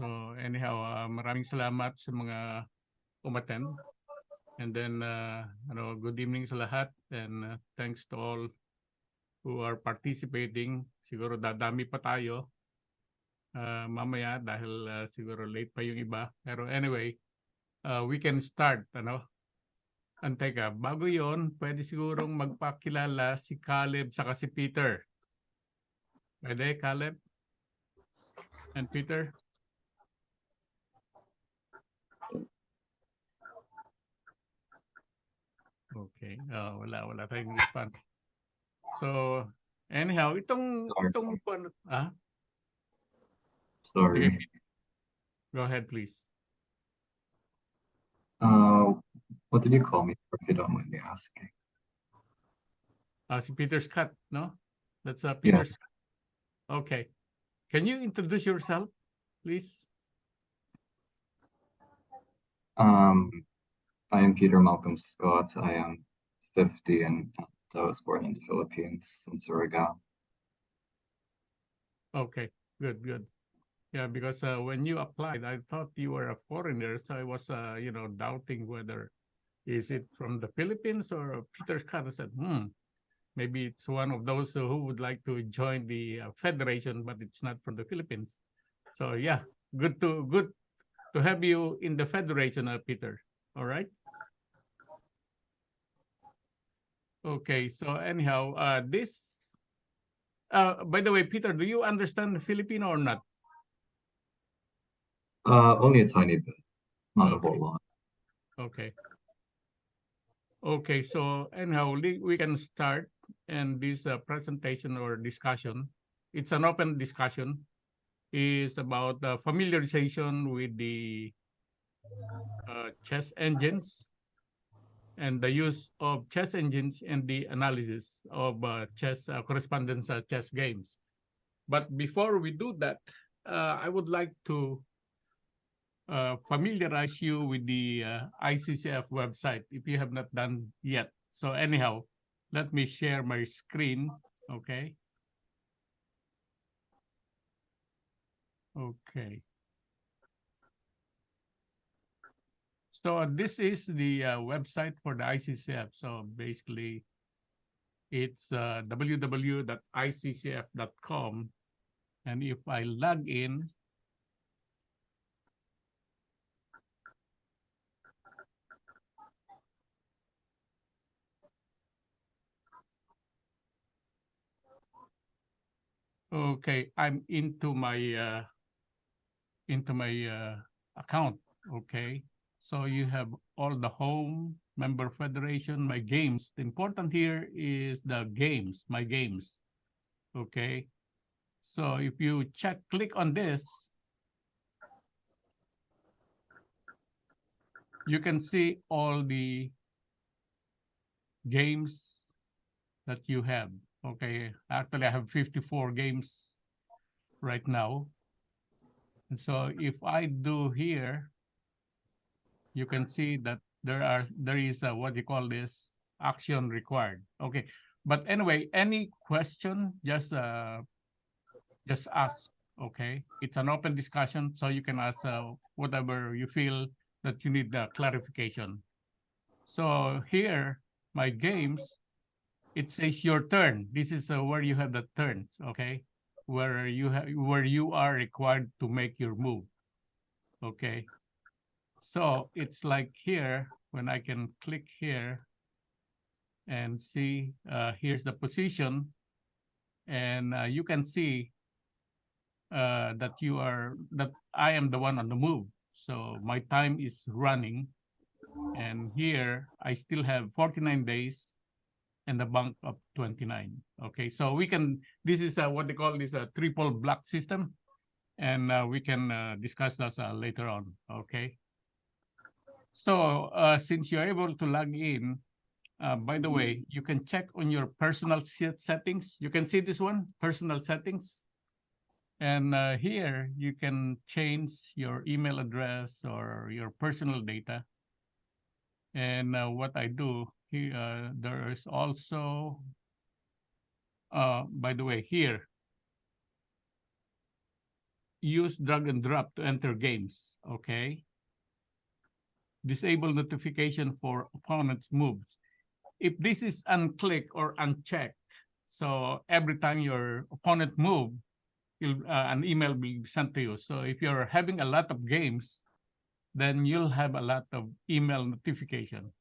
So anyhow, maraming salamat sa mga umattend. And then, good evening sa lahat. And thanks to all who are participating. Siguro dadami pa tayo mamaya dahil siguro late pa yung iba. Pero anyway, we can start, Teka, bago yon, pwede sigurong magpakilala si Caleb saka si Peter. Pwede, Caleb and Peter? Okay. Wala tayong respond. So, anyhow, itong Sorry. Okay, go ahead, please. What did you call me, if you don't mind me asking? Si Peter Scott, no? That's Peter Scott. Okay. Can you introduce yourself, please? I am Peter Malcolm Scott. I am 50 and I was born in the Philippines, in Surigao. Okay, good. Yeah, because when you applied, I thought you were a foreigner, so I was, doubting whether is it from the Philippines or Peter Scott. I said, maybe it's one of those who would like to join the federation, but it's not from the Philippines. So yeah, good to have you in the federation, Peter. All right. Okay. So anyhow, this. By the way, Peter, do you understand Filipino or not? Only a tiny bit, not a Okay. whole lot. Okay. Okay. So anyhow, we can start. And this presentation or discussion, it's an open discussion, is about familiarization with the chess engines and the use of chess engines and the analysis of chess correspondence chess games. But before we do that, I would like to familiarize you with the ICCF website if you have not done yet. So anyhow, let me share my screen. Okay. Okay. So this is the website for the ICCF. So basically, it's www.iccf.com. And if I log in, okay, I'm into my account. Okay, so you have all the home, member federation, my games. The important here is the games, my games. Okay, so if you click on this, you can see all the games that you have. Okay, actually I have 54 games right now. And so if I do here, you can see that there is a, what you call this, action required. Okay, but anyway, any question, just ask. Okay, it's an open discussion, so you can ask whatever you feel that you need clarification. So here, my games, it says your turn. This is where you have the turns. Okay, where you are required to make your move. Okay, so it's like here when I can click here and see, here's the position, and you can see that I am the one on the move. So my time is running, and here I still have 49 days and a bank of 29. Okay, so this is what they call this a triple block system, and we can discuss that later on. Okay, so since you're able to log in, by the way, you can check on your personal settings. You can see this one, personal settings. And here you can change your email address or your personal data. And what I do here, there is also, by the way, here, use drag and drop to enter games, okay? Disable notification for opponent's moves. If this is unclick or unchecked, so every time your opponent move, an email will be sent to you. So if you're having a lot of games, then you'll have a lot of email notification.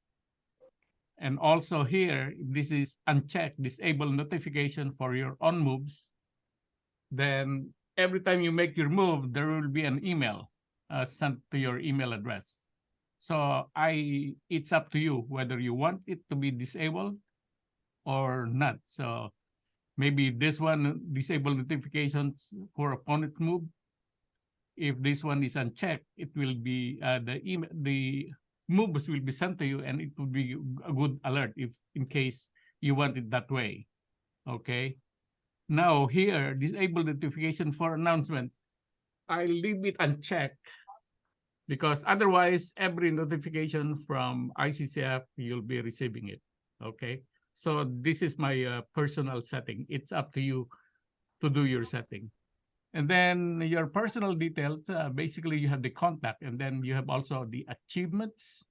And also here, if this is unchecked, disable notification for your own moves, then every time you make your move, there will be an email sent to your email address. So it's up to you whether you want it to be disabled or not. So maybe this one disable notifications for opponent move. If this one is unchecked, it will be the moves will be sent to you, and it would be a good alert if in case you want it that way. Okay. Now here, disable notification for announcement. I leave it unchecked because otherwise every notification from ICCF you'll be receiving it. Okay. So this is my personal setting. It's up to you to do your setting. And then your personal details, basically you have the contact, and then you have also the achievements.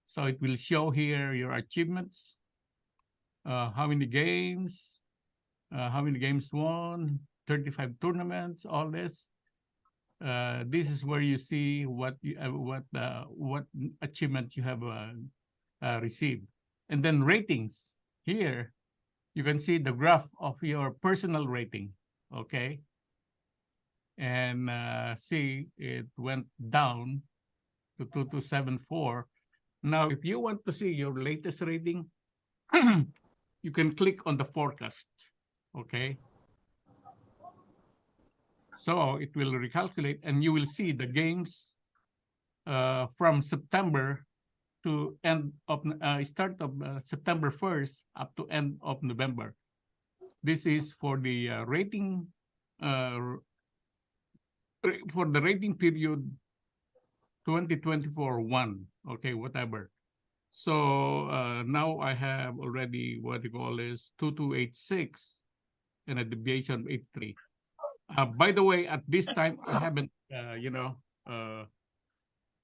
So it will show here your achievements, how many games, won, 35 tournaments, all this. This is where you see what achievement you have received. And then ratings. Here, you can see the graph of your personal rating, okay? And see, it went down to 2274. Now, if you want to see your latest rating, you can click on the forecast, okay? So it will recalculate, and you will see the games from September to end of start of September 1st up to end of November. This is for the rating for the rating period 2024-1, okay, whatever. So now I have already what you call is 2286 and a deviation of 83. By the way, at this time, I haven't,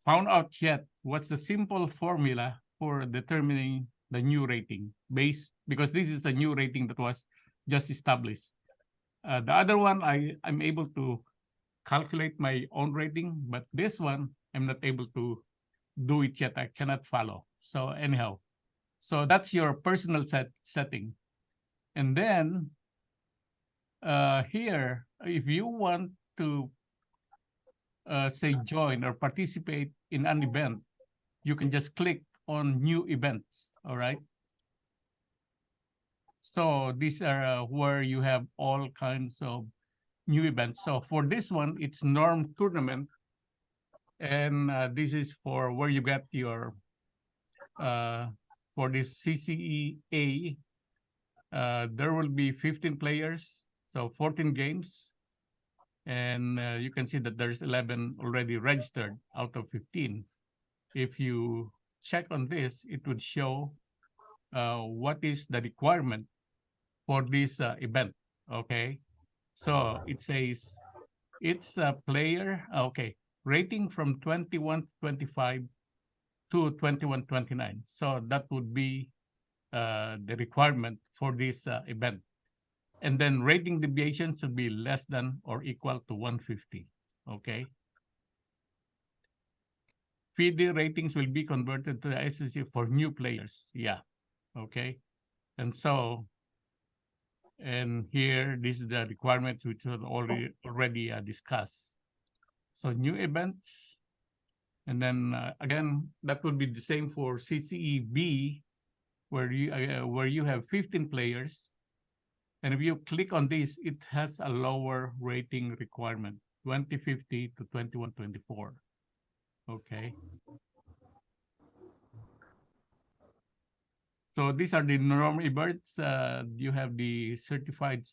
found out yet what's the simple formula for determining the new rating base, because this is a new rating that was just established. The other one, I'm able to calculate my own rating, but this one, I'm not able to do it yet. I cannot follow. So anyhow, so that's your personal setting. And then here, if you want to say join or participate in an event, you can just click on new events. All right. So these are where you have all kinds of new events. So for this one, it's norm tournament, and this is for where you get your for this CCEA. There will be 15 players, so 14 games, and you can see that there's 11 already registered out of 15. If you check on this, it would show what is the requirement for this event. Okay, so it says it's a player. Okay, rating from 21 to 25 to 21 29. So that would be the requirement for this event. And then rating deviation should be less than or equal to 150. Okay. FIDE ratings will be converted to the SSG for new players. Yeah. Okay. And so, and here, this is the requirements which were already discussed. So new events, and then again, that would be the same for CCEB, where you have 15 players. And if you click on this, it has a lower rating requirement, 2050 to 2124. Okay. So these are the normal events. You have the certified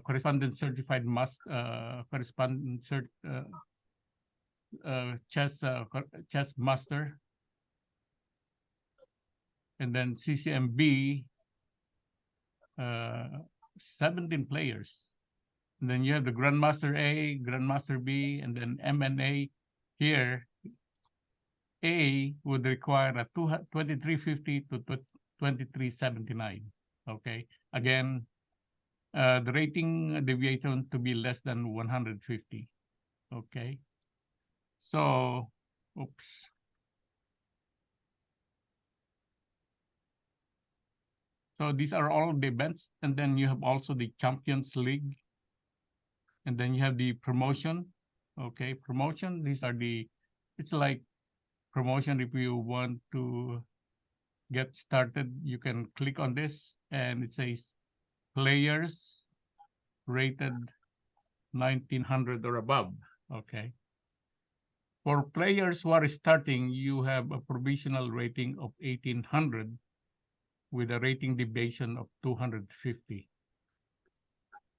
correspondence certified correspondence chess master, and then CCMB 17 players. And then you have the Grandmaster A, Grandmaster B, and then MNA. Here, A would require a 2350 to 2379. Okay. Again, the rating deviation to be less than 150. Okay. So, oops. So these are all the events. And then you have also the Champions League. And then you have the promotion. Okay. Promotion. These are it's like promotion. If you want to get started, you can click on this and it says players rated 1900 or above. Okay. For players who are starting, you have a provisional rating of 1800 with a rating deviation of 250.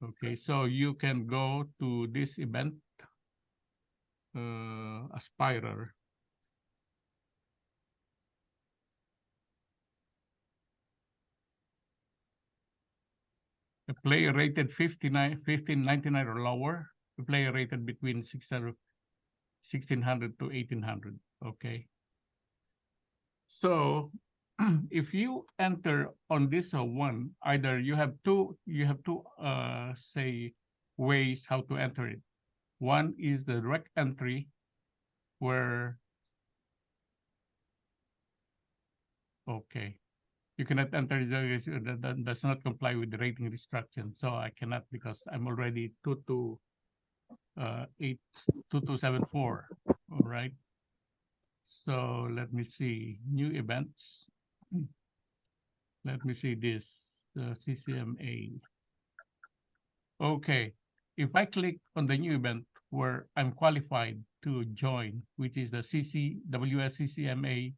Okay, so you can go to this event, Aspirer. A player rated 1599 or lower, a player rated between 1600 to 1800. Okay. So if you enter on this one, either you have two say ways how to enter it. One is the direct entry where okay, you cannot enter that does not comply with the rating restriction. So I cannot because I'm already 2274. All right. So let me see new events. Let me see this CCMA. Okay. If I click on the new event where I'm qualified to join, which is the CCWSCCMA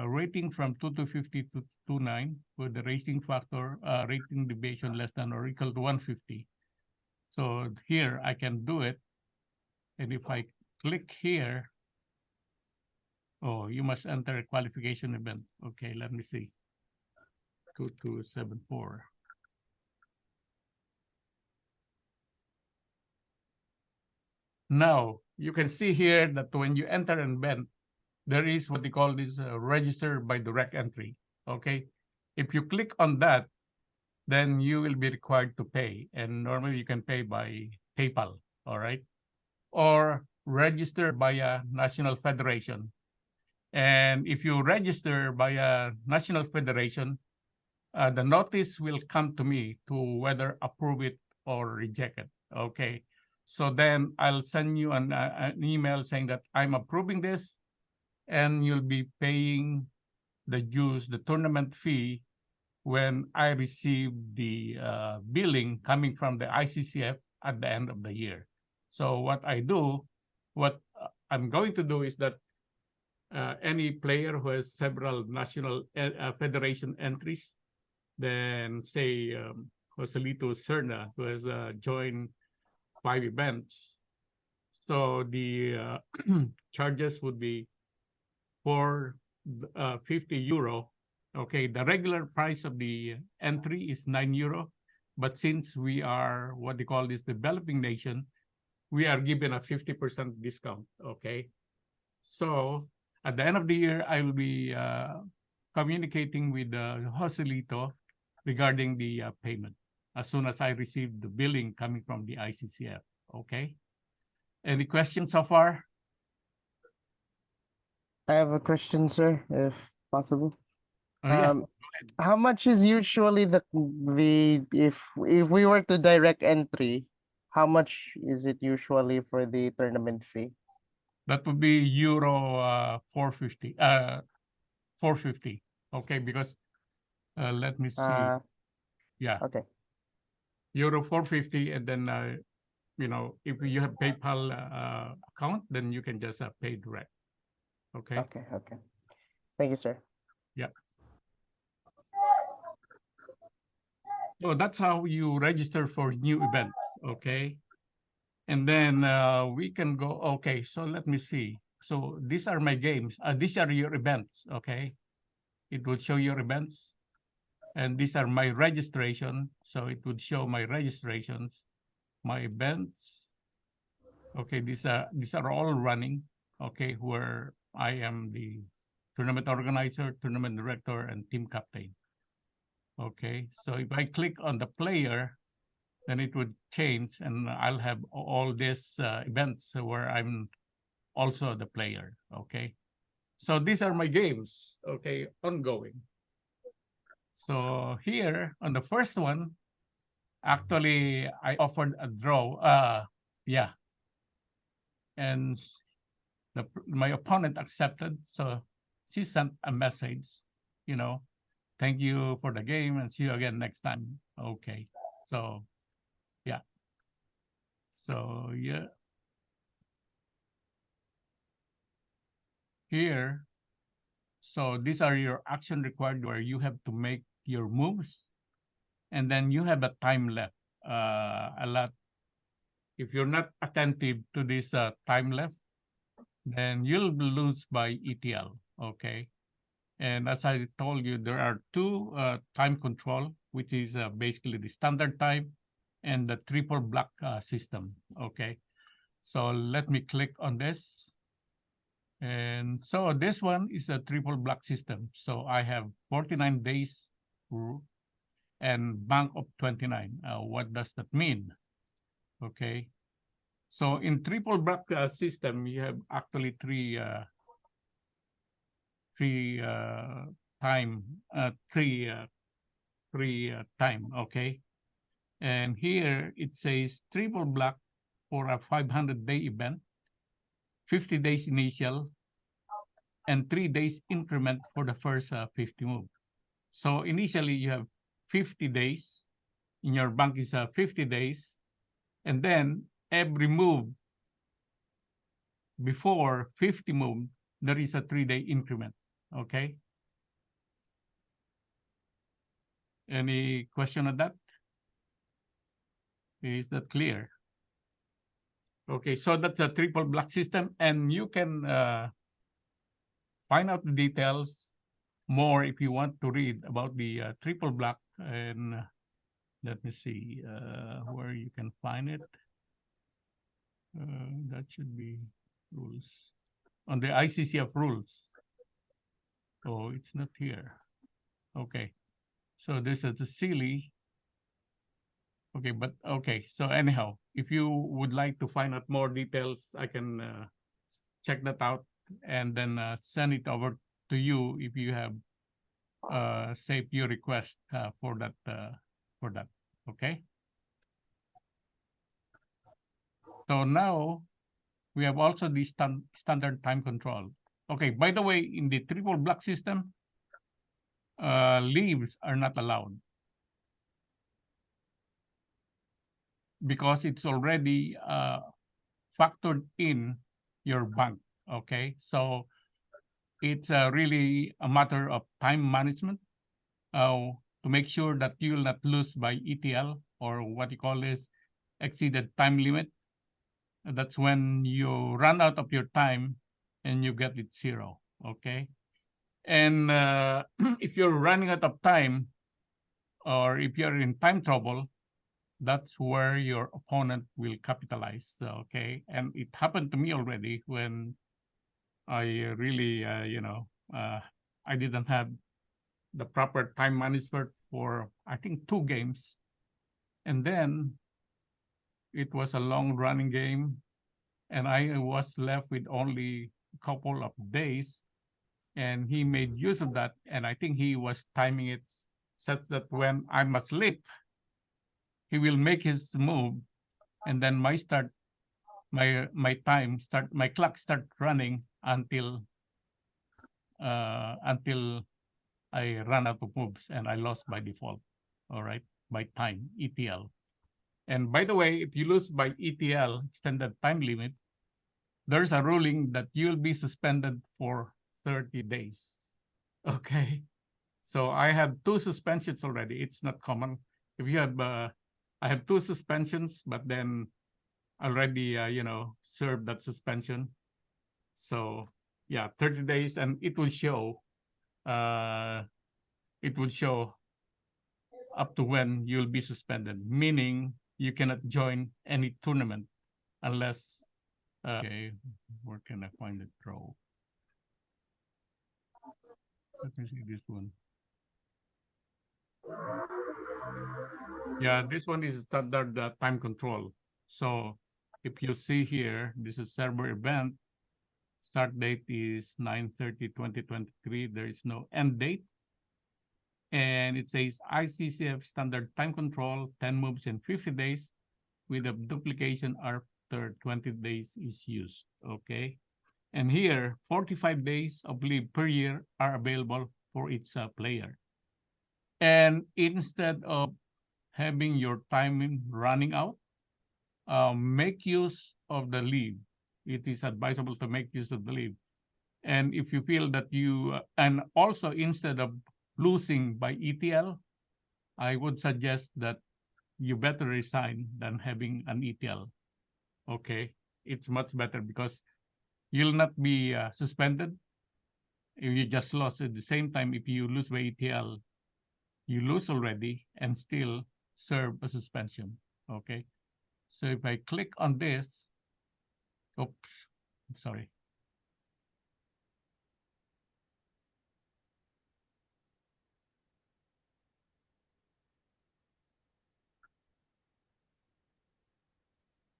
rating from 2250 to 29 with the rating factor, rating deviation less than or equal to 150. So here I can do it. And if I click here, oh, you must enter a qualification event. Okay, let me see. 2274. Now, you can see here that when you enter an event, there is what they call this register by direct entry. Okay. If you click on that, then you will be required to pay. And normally you can pay by PayPal. All right. Or register via National Federation. And if you register via National Federation, the notice will come to me to whether approve it or reject it. Okay. So then I'll send you an email saying that I'm approving this and you'll be paying the dues, the tournament fee, when I receive the billing coming from the ICCF at the end of the year. So what I'm going to do is that any player who has several national federation entries, then say Joselito Serna, who has joined 5 events. So the charges would be for 50 euro. Okay, the regular price of the entry is 9 euro. But since we are what they call this developing nation, we are given a 50% discount. Okay. So at the end of the year, I will be communicating with Joselito regarding the payment as soon as I receive the billing coming from the ICCF. Okay. Any questions so far? I have a question, sir, if possible. Yeah. How much is usually the if we were to direct entry, how much is it usually for the tournament fee? That would be Euro 450. 450. Okay, because let me see. Yeah, Okay. Euro 450, and then if you have PayPal account, then you can just pay direct. Okay. Okay. Okay. Thank you, sir. Yeah. So that's how you register for new events. Okay. And then we can go. Okay. So let me see. So these are my games. These are your events. Okay. It will show your events. And these are my registration. So it would show my registrations, my events. Okay, these are all running. Okay, where I am the tournament organizer, tournament director, and team captain. Okay, so if I click on the player, then it would change, and I'll have all these events where I'm also the player. Okay, so these are my games. Okay, ongoing. So here on the first one, actually I offered a draw. Yeah, and my opponent accepted. So she sent a message, you know, thank you for the game and see you again next time. Okay, so yeah, so yeah, here. So these are your action required where you have to make your moves, and then you have a time left. A lot. If you're not attentive to this time left, then you'll lose by ETL. Okay. And as I told you, there are two time control, which is basically the standard time and the triple block system. Okay. So let me click on this. And so this one is a triple block system. So I have 49 days and bank of 29. What does that mean? Okay. So in triple block system, you have actually three time, time. Okay. And here it says triple block for a 500-day event, 50 days initial, and 3 days increment for the first 50 move. So initially you have 50 days. In your bank is 50 days. And then every move before 50 move, there is a 3-day increment. Okay. Any question on that? Is that clear? Okay, so that's a triple block system, and you can find out the details more if you want to read about the triple block. And let me see where you can find it. That should be rules on the ICCF rules. Oh, it's not here. Okay, so this is the silly. Okay, but okay. So anyhow, if you would like to find out more details, I can check that out and then send it over to you if you have saved your request for that. Okay. So now we have also the standard time control. Okay. By the way, in the triple block system, leaves are not allowed because it's already factored in your bank. Okay, so it's really a matter of time management to make sure that you will not lose by ETL, or what you call is exceeded time limit. That's when you run out of your time and you get it 0. Okay, and if you're running out of time, or if you're in time trouble, that's where your opponent will capitalize. Okay, and it happened to me already when I really, I didn't have the proper time management for, I think, 2 games. And then it was a long running game, and I was left with only a couple of days. And he made use of that. And I think he was timing it such that when I'm asleep, he will make his move, and then my clock start running until I ran out of moves and I lost by default. All right, by time, ETL. And by the way, if you lose by ETL, extended time limit, there's a ruling that you'll be suspended for 30 days. Okay, so I have 2 suspensions already. It's not common. If you have, I have 2 suspensions, but then already, served that suspension. So yeah, 30 days, and it will show up to when you'll be suspended, meaning you cannot join any tournament unless, okay, where can I find the pro? Let me see this one. Yeah, this one is standard time control. So if you see here, this is server event. Start date is 9/30/2023. There is no end date. And it says ICCF standard time control, 10 moves in 50 days with a duplication after 20 days is used. Okay. And here, 45 days of leave per year are available for each player. And instead of having your time running out, make use of the leave. It is advisable to make use of the leave. And if you feel that you, and also instead of losing by ETL, I would suggest that you better resign than having an ETL. Okay, it's much better because you'll not be suspended if you just lost. At the same time, if you lose by ETL, you lose already and still serve a suspension. Okay, so if I click on this, oops, sorry.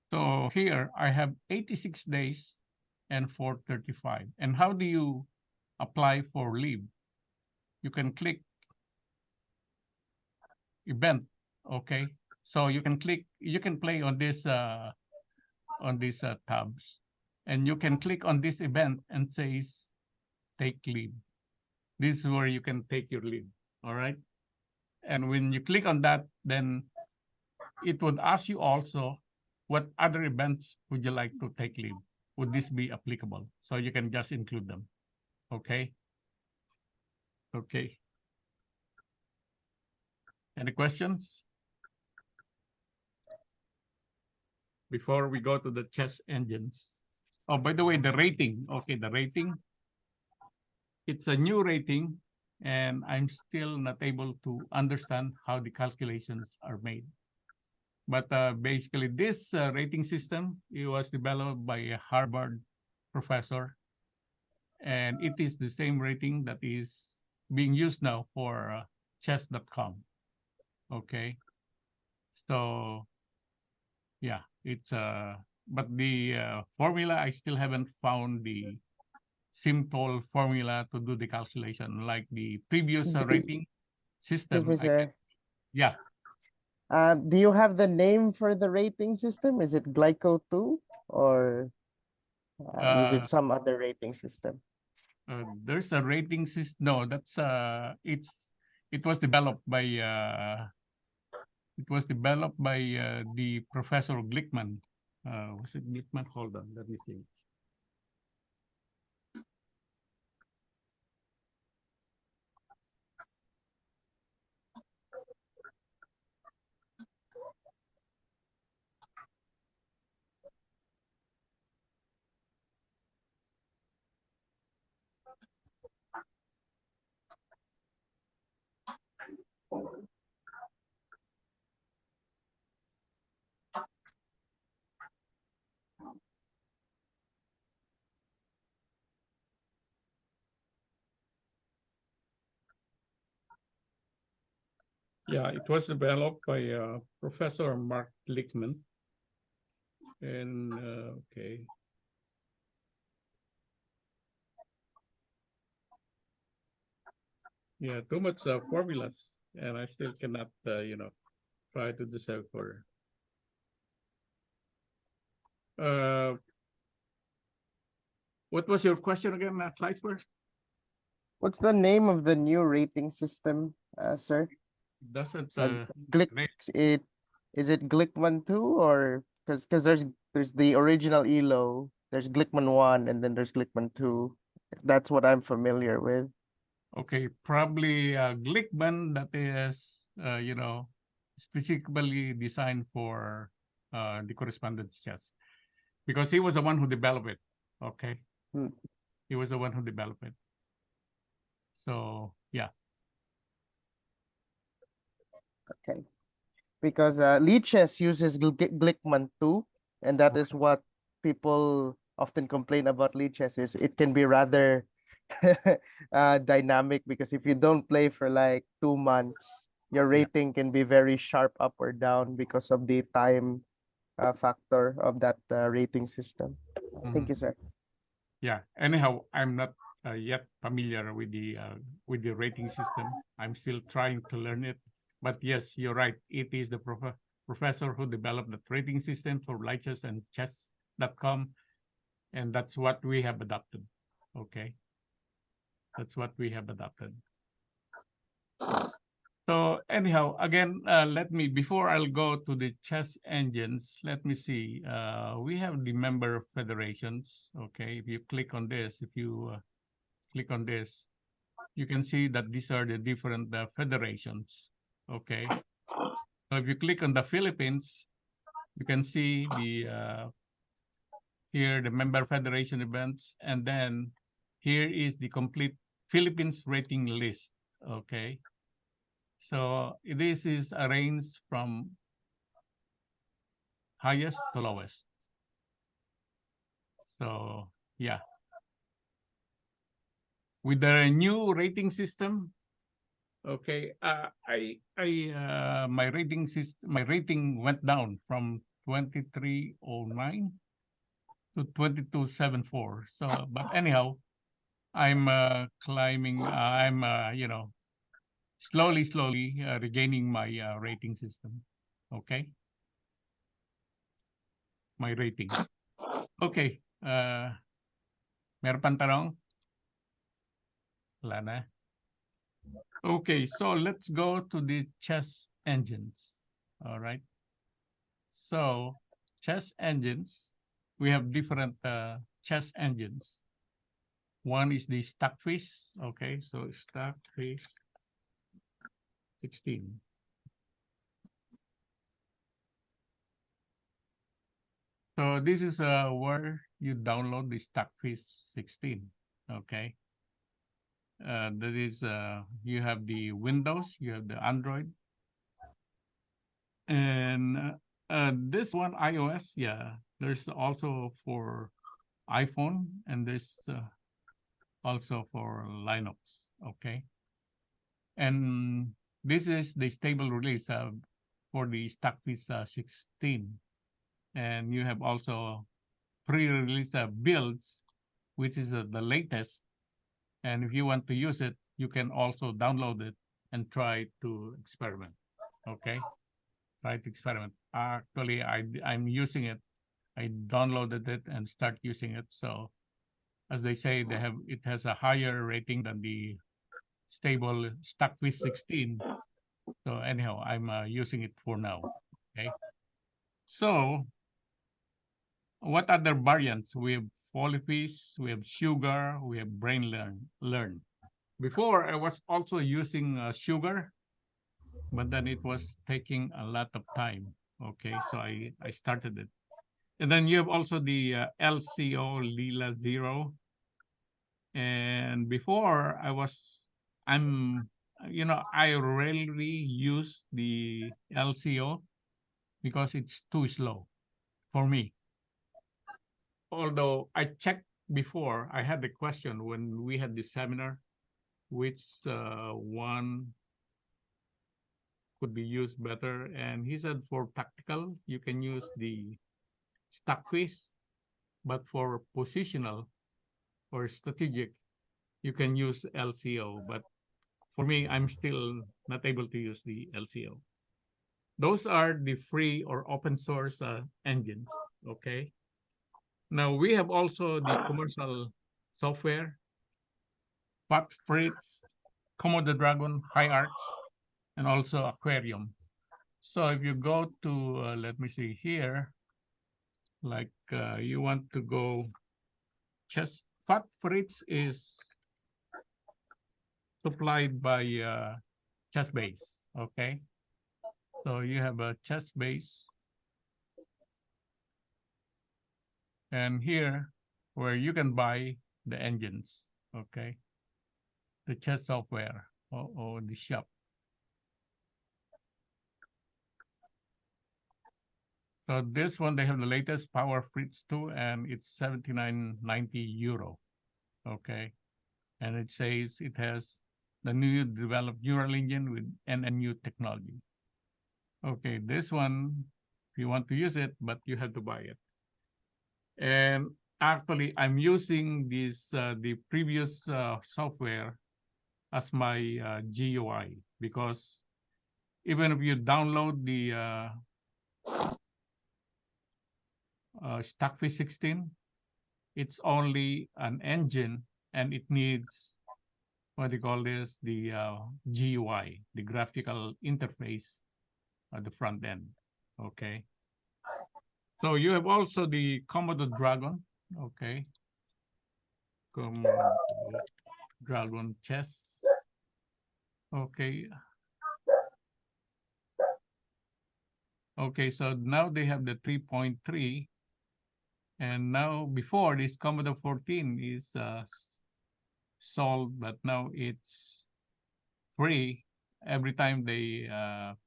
So here I have 86 days and 435. And how do you apply for leave? You can click event. Okay, so you can click, you can play on this tabs, and you can click on this event and says take leave. This is where you can take your leave. All right, and when you click on that, then it would ask you also what other events would you like to take leave. Would this be applicable? So you can just include them. Okay. Okay. Any questions before we go to the chess engines? Oh, by the way, the rating. Okay, the rating. It's a new rating, and I'm still not able to understand how the calculations are made. But basically, this rating system, it was developed by a Harvard professor, and it is the same rating that is being used now for chess.com. Okay, so yeah, it's but the formula, I still haven't found the simple formula to do the calculation like the previous rating Excuse system. me, sir. Yeah, Do you have the name for the rating system? Is it Glyco 2 or is it some other rating system? there's a rating system. No, that's it was developed by the Professor Glickman. Was it Glickman? Hold on, let me see. Yeah, it was developed by Professor Mark Glickman. And okay. Yeah, too much formulas, and I still cannot, try to decipher. What was your question again, Kleisberg? What's the name of the new rating system, sir? Doesn't Glick rate- it is it Glickman 2 or because there's the original ELO, there's Glickman 1 and then there's Glickman 2. That's what I'm familiar with. Okay, probably Glickman, that is, specifically designed for the correspondence chess, because he was the one who developed it. Okay, Hmm. he was the one who developed it. So yeah. Okay. Because Lichess uses Glickman too, and that is what people often complain about Lichess is it can be rather dynamic because if you don't play for like 2 months, your Yeah. rating can be very sharp up or down because of the time factor of that rating system. Thank Mhm. you, sir. Yeah. Anyhow, I'm not yet familiar with the rating system. I'm still trying to learn it. But yes, you're right. It is the professor who developed the rating system for Lichess and chess.com, and that's what we have adopted. Okay, that's what we have adopted. So anyhow, again, let me before I'll go to the chess engines. Let me see. We have the member federations. Okay, if you click on this, if you click on this, you can see that these are the different federations. Okay, so if you click on the Philippines, you can see the here the member federation events, and then here is the complete Philippines rating list. Okay, so this is arranged from highest to lowest. So yeah, with the new rating system, okay, my rating went down from 2309 to 2274. So, but anyhow, I'm climbing. I'm slowly regaining my rating system. Okay, my rating. Okay. Meron pang tanong? Wala na. Okay, so let's go to the chess engines. All right. So, chess engines, we have different chess engines. One is the Stockfish. Okay, so Stockfish 16. So this is where you download the Stockfish 16. Okay. That is you have the Windows, you have the Android, and this one iOS. Yeah, there's also for iPhone, and there's also for Linux. Okay, and this is the stable release for the Stockfish 16, and you have also pre-release builds, which is the latest. And if you want to use it, you can also download it and try to experiment. Okay, try to experiment. Actually, I'm using it. I downloaded it and start using it. So as they say, it has a higher rating than the stable Stockfish 16. So anyhow, I'm using it for now. Okay. So what other variants? We have Polyfisf, we have Sugar, we have Brain Learn. Before I was also using Sugar, but then it was taking a lot of time. Okay, so I started it. And then you have also the LCO Lila Zero. And before I'm, I rarely use the LCO because it's too slow for me. Although I checked before, I had the question when we had this seminar, which one could be used better. And he said for tactical, you can use the Stockfish, but for positional or strategic, you can use LCO. But for me, I'm still not able to use the LCO. Those are the free or open source engines. Okay. Now we have also the commercial software, Fritz, Komodo Dragon, HiArcs, and also Aquarium. So if you go to, let me see here, like you want to go Fat Fritz is supplied by ChessBase. Okay, so you have a ChessBase, and here where you can buy the engines. Okay, the chess software or the shop. So this one, they have the latest Power Fritz 2, and it's 79.90 euro. Okay. And it says it has the new developed neural engine with NNU technology. Okay, this one, if you want to use it, but you have to buy it. And actually, I'm using this the previous software as my GUI, because even if you download the Stockfish 16, it's only an engine, and it needs, what do you call this, the GUI, the graphical interface at the front end. Okay. So you have also the Komodo Dragon. Okay. Komodo Dragon chess. Okay. Okay, so now they have the 3.3, and now before this Commodore 14 is sold, but now it's free. Every time they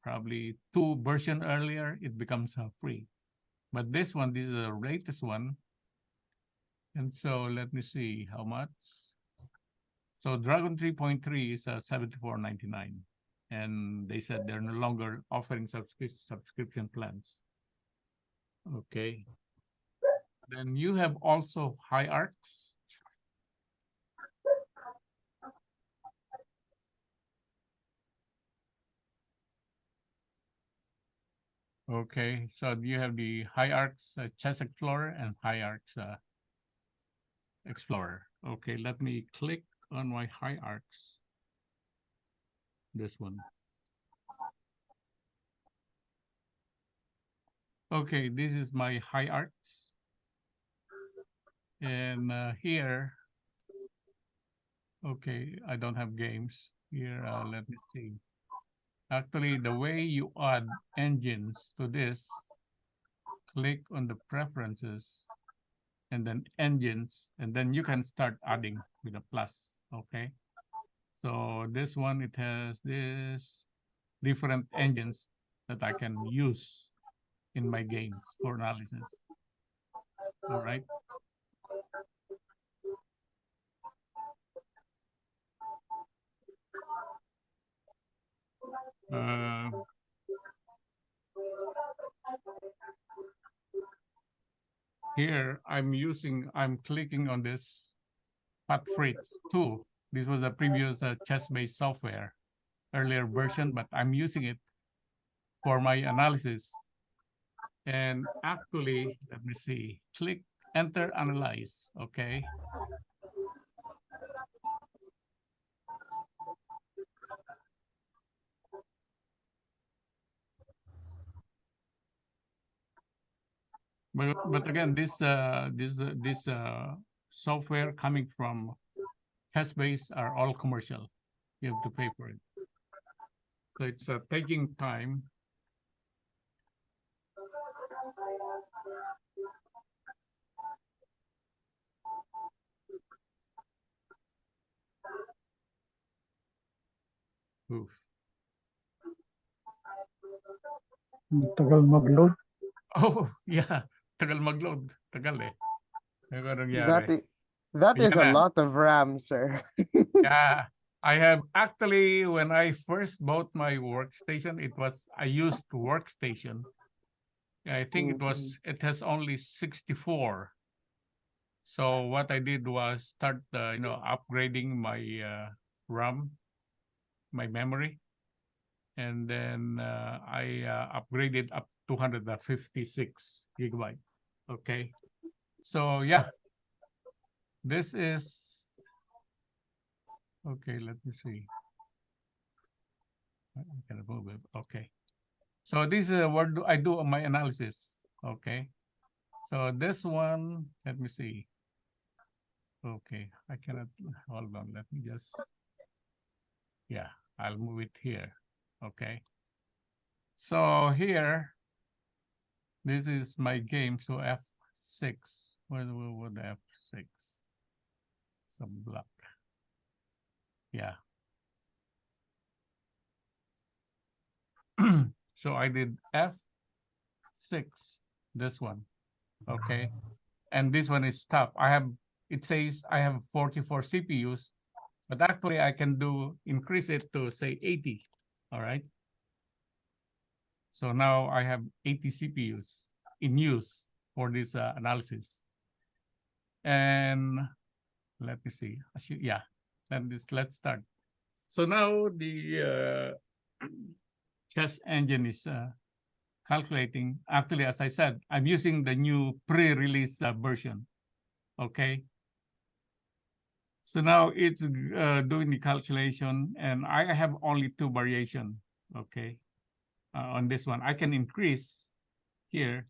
probably 2 version earlier, it becomes free. But this one, this is the latest one. And so let me see how much. So Dragon 3.3 is 74.99. And they said they're no longer offering subscription plans. Okay. Then you have also HiArcs. Okay, so you have the HiArcs Chess Explorer and HiArcs Explorer. Okay, let me click on my HiArcs. This one. Okay, this is my HiArcs. And here, okay, I don't have games. Here, let me see. Actually, the way you add engines to this, click on the preferences and then engines, and then you can start adding with a plus. Okay. So this one, it has this different engines that I can use in my games for analysis. All right. Here I'm clicking on this Fritz 2. This was a previous ChessBase software, earlier version, but I'm using it for my analysis. And actually, let me see, click enter analyze. Okay. But again, this software coming from ChessBase are all commercial. You have to pay for it. So it's taking time. Oof. Tagal mag-load. Oh, yeah. Tagal mag-load. Tagal eh. Ano nangyari? That is a Yeah. lot of RAM, sir. Yeah. I have actually, when I first bought my workstation, I used workstation. I think it has only 64. So what I did was start, upgrading my RAM, my memory. And then I upgraded up to 256 gigabyte. Okay. So yeah, this is, okay, let me see. I can move it. Okay. So this is where I do my analysis. Okay. So this one, let me see. Okay, I cannot, hold on, let me just, yeah, I'll move it here. Okay. So here, this is my game. So F6. Where the F6? Some block. Yeah. So I did F6, this one, okay? And this one is top. It says I have 44 CPUs, but actually I can increase it to say 80, all right? So now I have 80 CPUs in use for this analysis. And let me see. Yeah, let's start. So now the chess engine is calculating. Actually, as I said, I'm using the new pre-release version. Okay. So now it's doing the calculation, and I have only 2 variation. Okay. On this one, I can increase here,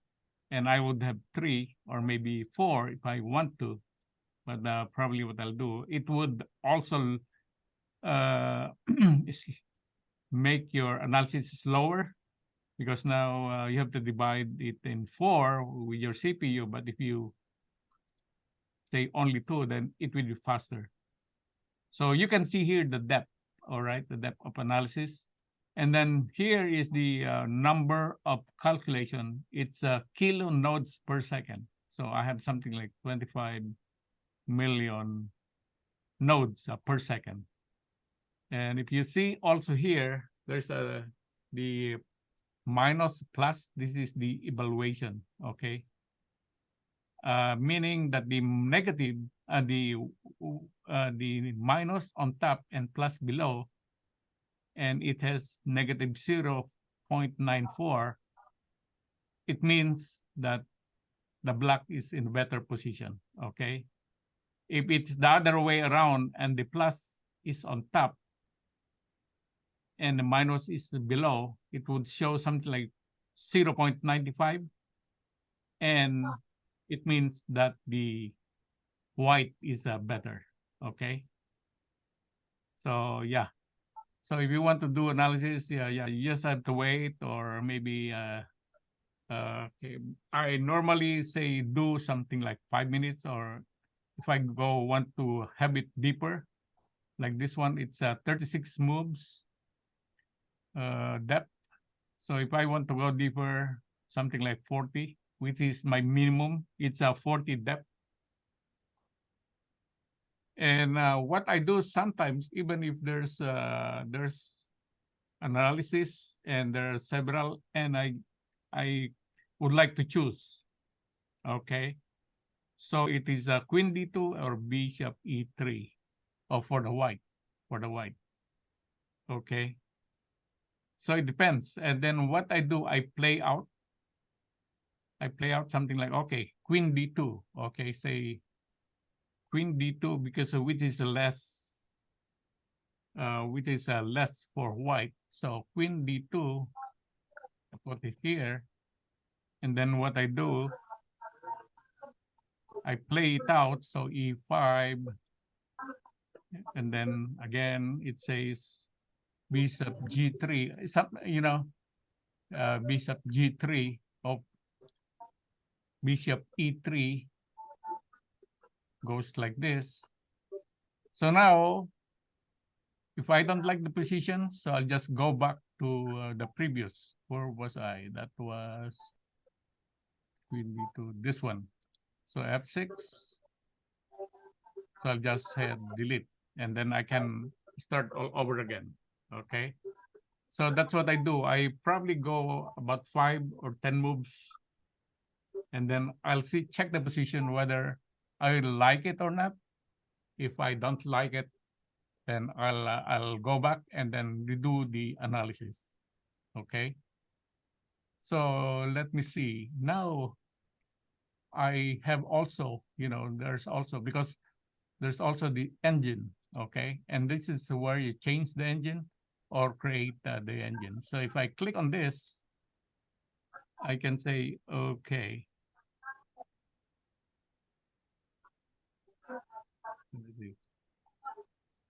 and I would have 3 or maybe 4 if I want to. But probably what I'll do, it would also make your analysis slower, because now you have to divide it in 4 with your CPU. But if you say only 2, then it will be faster. So you can see here the depth, all right, the depth of analysis. And then here is the number of calculation. It's kilo nodes per second. So I have something like 25 million nodes per second. And if you see also here, there's the minus plus. This is the evaluation, okay? Meaning that the negative, the minus on top and plus below, and it has negative 0.94. It means that the black is in better position, okay? If it's the other way around and the plus is on top and the minus is below, it would show something like 0.95, and it means that the white is better, okay? So yeah, so if you want to do analysis, yeah, you just have to wait, or maybe okay, I normally say do something like 5 minutes, or if I want to have it deeper, like this one, it's 36 moves depth. So if I want to go deeper, something like 40, which is my minimum, it's a 40 depth. And what I do sometimes, even if there's analysis and there are several, and I would like to choose, okay? So it is a queen d2 or bishop e3, or for the white, okay? So it depends. And then what I do, I play out something like, okay, queen d2, okay, say queen d2, because which is less for white. So queen d2, I put it here, and then what I do, I play it out. So e5, and then again it says bishop g3. Bishop g3 of bishop e3 goes like this. So now, if I don't like the position, so I'll just go back to the previous. Where was I? That was queen d2, this one. So f6. So I'll just hit delete, and then I can start all over again, okay? So that's what I do. I probably go about 5 or 10 moves, and then I'll check the position whether I like it or not. If I don't like it, then I'll go back and then redo the analysis, okay? So let me see. Now I have also, there's also, because there's also the engine, okay? And this is where you change the engine or create the engine. So if I click on this, I can say, okay.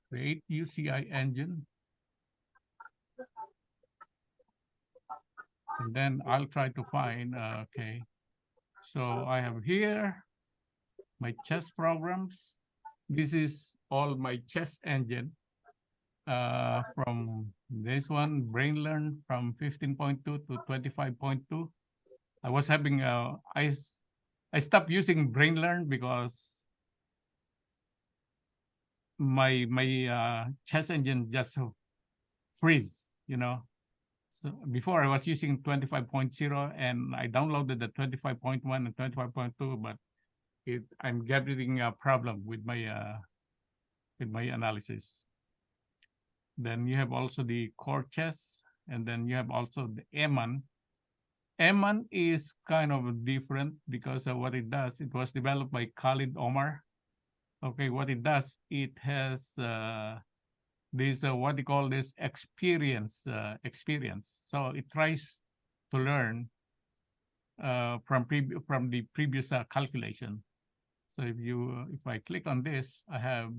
Create UCI engine. And then I'll try to find, okay. So I have here my chess programs. This is all my chess engine. From this one, BrainLearn, from 15.2 to 25.2. I was having I stopped using BrainLearn because my chess engine just freeze, you know. So before I was using 25.0 and I downloaded the 25.1 and 25.2, but I'm getting a problem with my analysis. Then you have also the core chess, and then you have also the Eman. Eman is kind of different because of what it does. It was developed by Khalid Omar. Okay, what it does, it has this what you call this experience. So it tries to learn from the previous calculation. So if I click on this, I have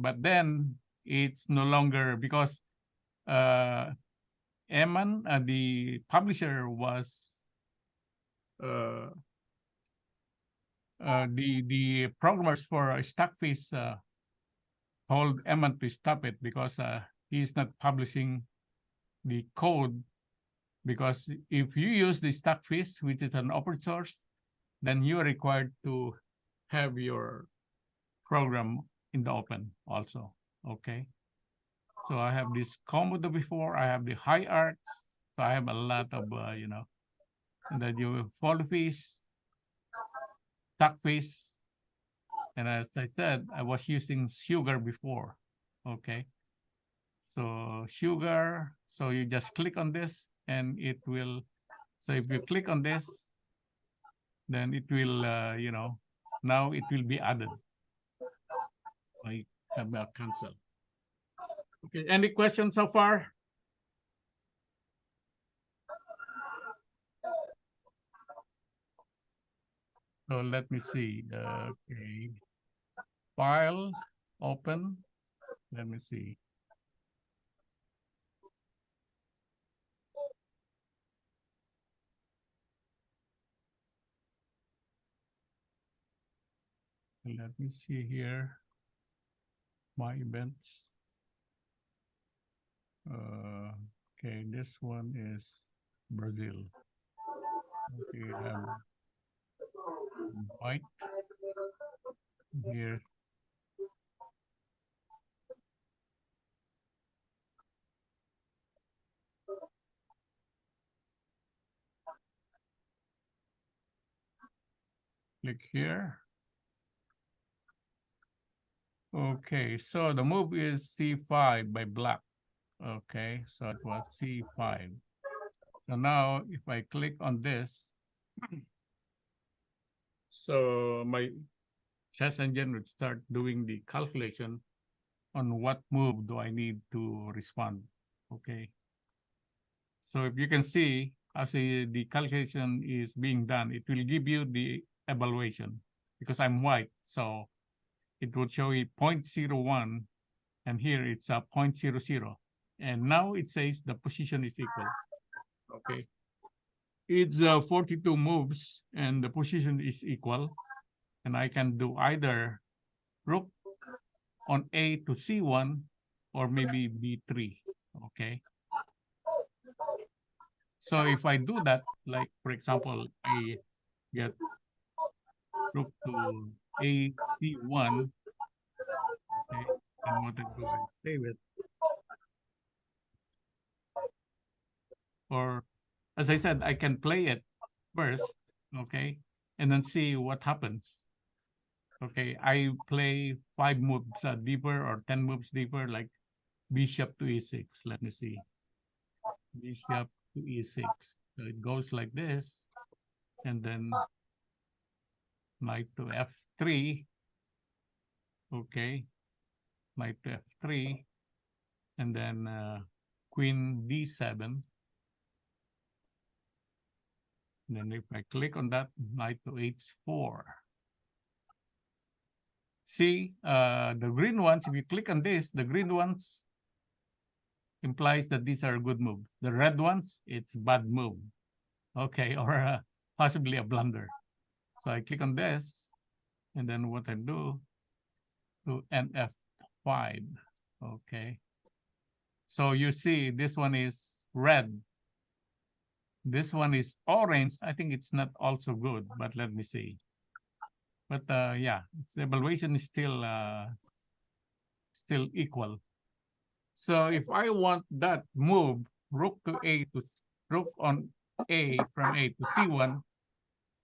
but then it's no longer because Eman, the publisher was the programmers for Stockfish told Eman to stop it because he's not publishing the code. Because if you use the Stockfish, which is an open source, then you are required to have your program in the open also. Okay. So I have this Komodo before. I have the HiArcs. So I have a lot of and then you Polyfisf, Stockfish, and as I said, I was using Sugar before. Okay. So Sugar. So you just click on this, and it will. So if you click on this, then it will now it will be added. I have cancel. Okay. Any questions so far? So let me see. Okay. File, open. Let me see. Let me see here. My events. Okay, this one is Brazil. Okay, I have white here. Click here. Okay, so the move is C5 by black. Okay, so it was C5. So now if I click on this, so my chess engine would start doing the calculation on what move do I need to respond. Okay. So if you can see, as the calculation is being done, it will give you the evaluation because I'm white. So it would show you 0.01 and here it's a 0.00. And now it says the position is equal. Okay. It's 42 moves and the position is equal. And I can do either rook on A to C1 or maybe B3. Okay. So if I do that, like for example, I get rook to AC1, okay, and what I do is save it. Or as I said, I can play it first, okay, and then see what happens. Okay, I play 5 moves deeper or 10 moves deeper, like bishop to e6. Let me see. Bishop to e6. So it goes like this, and then knight to f3. Okay, knight to f3, and then queen d7. Then if I click on that, knight to h4. See, the green ones, if you click on this, the green ones implies that these are good moves. The red ones, it's bad move. Okay, or possibly a blunder. So I click on this, and then what I do, to nf5. Okay. So you see, this one is red. This one is orange. I think it's not also good, but let me see. But yeah, its evaluation is still equal. So if I want that move, rook to A to rook on A from A to C1,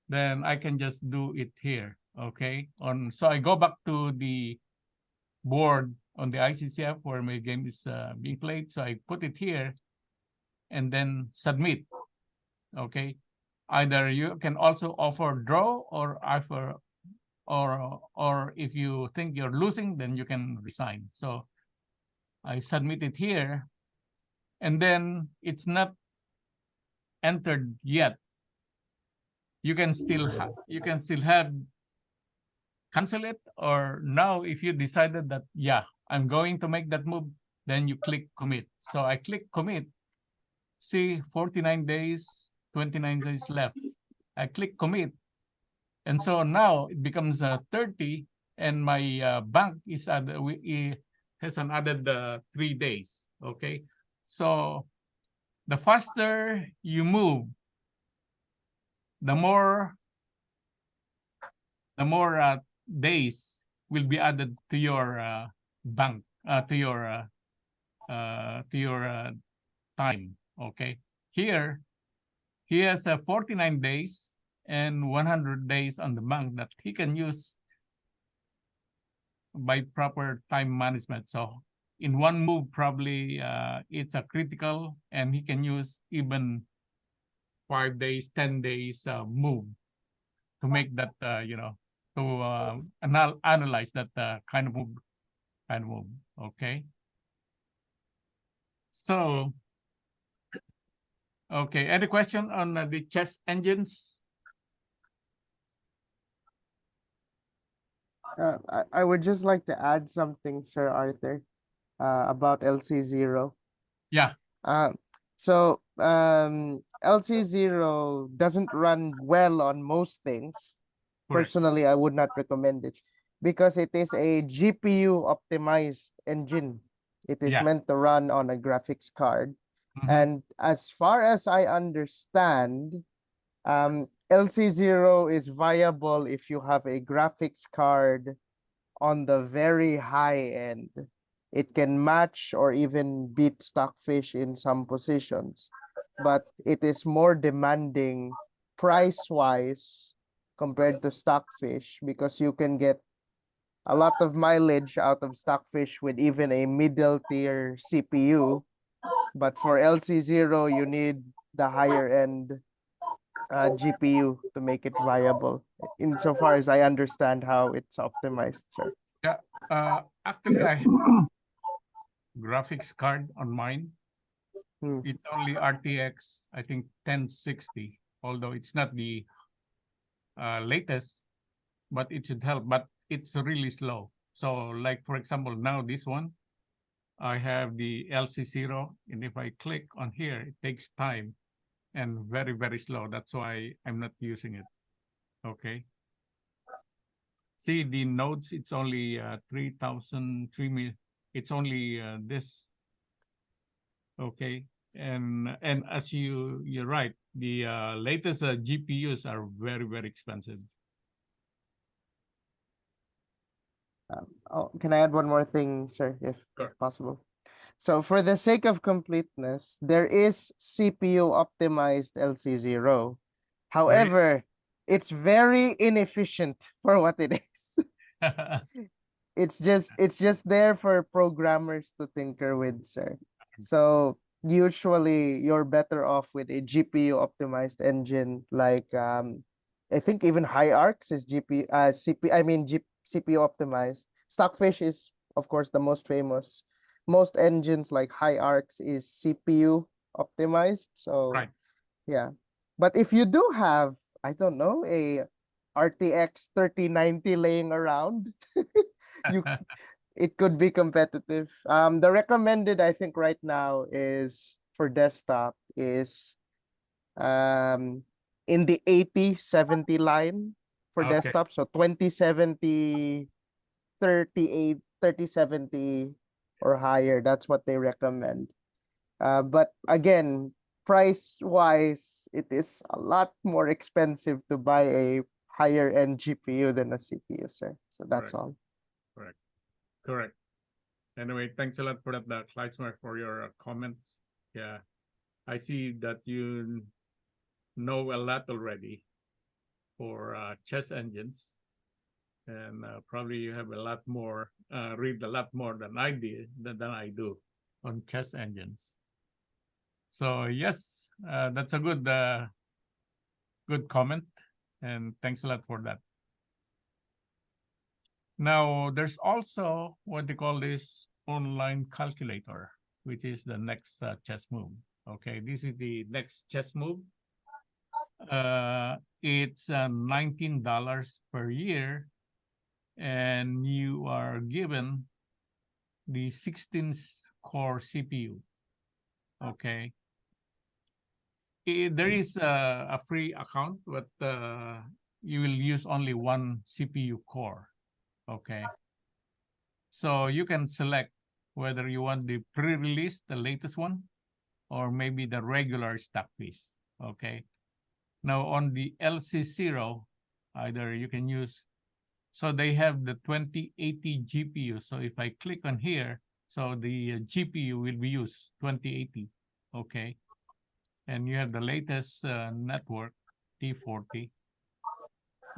then I can just do it here. Okay. So I go back to the board on the ICCF where my game is being played. So I put it here and then submit. Okay. Either you can also offer draw or offer or if you think you're losing, then you can resign. So I submit it here, and then it's not entered yet. You can still have cancel it, or now if you decided that yeah, I'm going to make that move, then you click commit. So I click commit. See, 49 days, 29 days left. I click commit, and so now it becomes 30, and my bank is has an added 3 days. Okay, so the faster you move, the more days will be added to your bank to your time. Okay, here he has 49 days and 100 days on the bank that he can use by proper time management. So in one move, probably it's a critical, and he can use even 5 days, 10 days move to make that to analyze that kind of move. Okay. So okay, any question on the chess engines? I would just like to add something, Sir Arthur, about LC0. Yeah. So LC0 doesn't run well on most things. Correct. Personally, I would not recommend it because it is a GPU optimized engine. It is Yeah. meant to run on a graphics card. Mhm. And as far as I understand, LC0 is viable if you have a graphics card on the very high end. It can match or even beat Stockfish in some positions, but it is more demanding price-wise compared to Stockfish because you can get a lot of mileage out of Stockfish with even a middle tier CPU. But for LC0, you need the higher end GPU to make it viable, insofar as I understand how it's optimized, sir. Yeah. Actually, I have graphics card on mine. It's only RTX, I think 1060, although it's not the latest, but it should help. But it's really slow. So, like for example, now this one, I have the LC0, and if I click on here, it takes time and very, very slow. That's why I'm not using it. Okay. See the nodes, it's only 3,000, it's only this. Okay. And as you're right, the latest GPUs are very, very expensive. Oh, can I add one more thing, sir, if Sure. possible? So for the sake of completeness, there is CPU optimized LC0. However, it's very inefficient for what it is. It's just there for programmers to tinker with, sir. So usually you're better off with a GPU optimized engine like I think even HiArcs is CPU optimized. Stockfish is of course the most famous. Most engines like HiArcs is CPU optimized. So Right. yeah. But if you do have, I don't know, a RTX 3090 laying around, you it could be competitive. The recommended I think right now is for desktop is in the 8070 line for Okay. desktop. So 2070, 38, 3070 or higher. That's what they recommend. But again, price-wise, it is a lot more expensive to buy a higher end GPU than a CPU, sir. So that's Correct. all. Correct. Anyway, thanks a lot for that, Kleismer, for your comments. Yeah, I see that you know a lot already for chess engines, and probably you have a lot more, read a lot more than I do on chess engines. So yes, that's a good comment, and thanks a lot for that. Now, there's also what they call this online calculator, which is the next chess move. Okay, this is the next chess move. It's $19 per year, and you are given the 16-core CPU. Okay, there is a free account, but you will use only one CPU core. Okay, so you can select whether you want the pre-release, the latest one, or maybe the regular Stockfish. Okay, now on the LC0, either you can use, so they have the 2080 GPU. So if I click on here, so the GPU will be used 2080. Okay, and you have the latest network T40.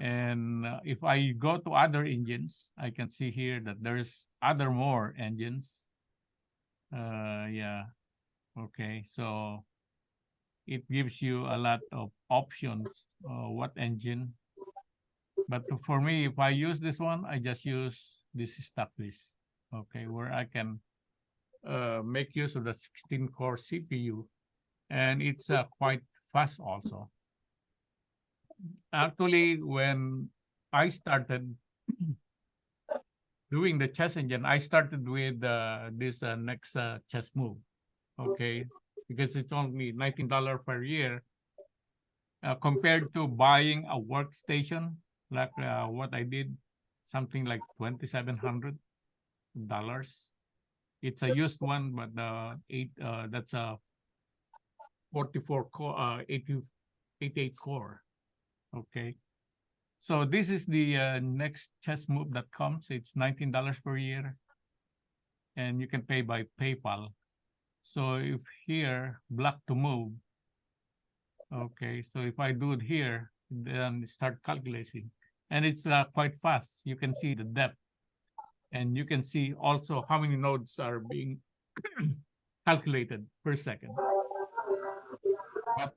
And if I go to other engines, I can see here that there's other more engines. Yeah, okay, so it gives you a lot of options, what engine. But for me, if I use this one, I just use this Stockfish, okay, where I can make use of the 16-core CPU, and it's quite fast also. Actually, when I started doing the chess engine, I started with this next chess move, okay, because it's only $19 per year, compared to buying a workstation, like what I did, something like $2,700. It's a used one, but that's a 44 core, 88 core. Okay. So this is the next chess move that comes. It's $19 per year, and you can pay by PayPal. So if here, block to move, okay, so if I do it here, then start calculating, and it's quite fast. You can see the depth, and you can see also how many nodes are being calculated per second. But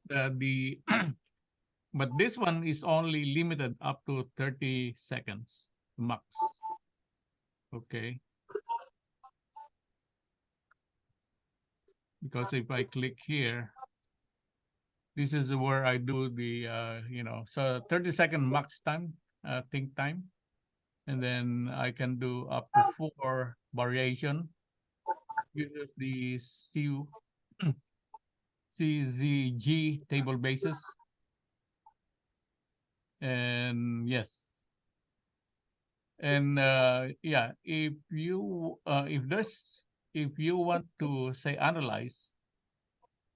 but this one is only limited up to 30 seconds max. Okay. Because if I click here, this is where I do the, so 30-second max time, think time. And then I can do up to 4 variation. Uses the CZG table basis. And yes. And yeah, if you want to say analyze,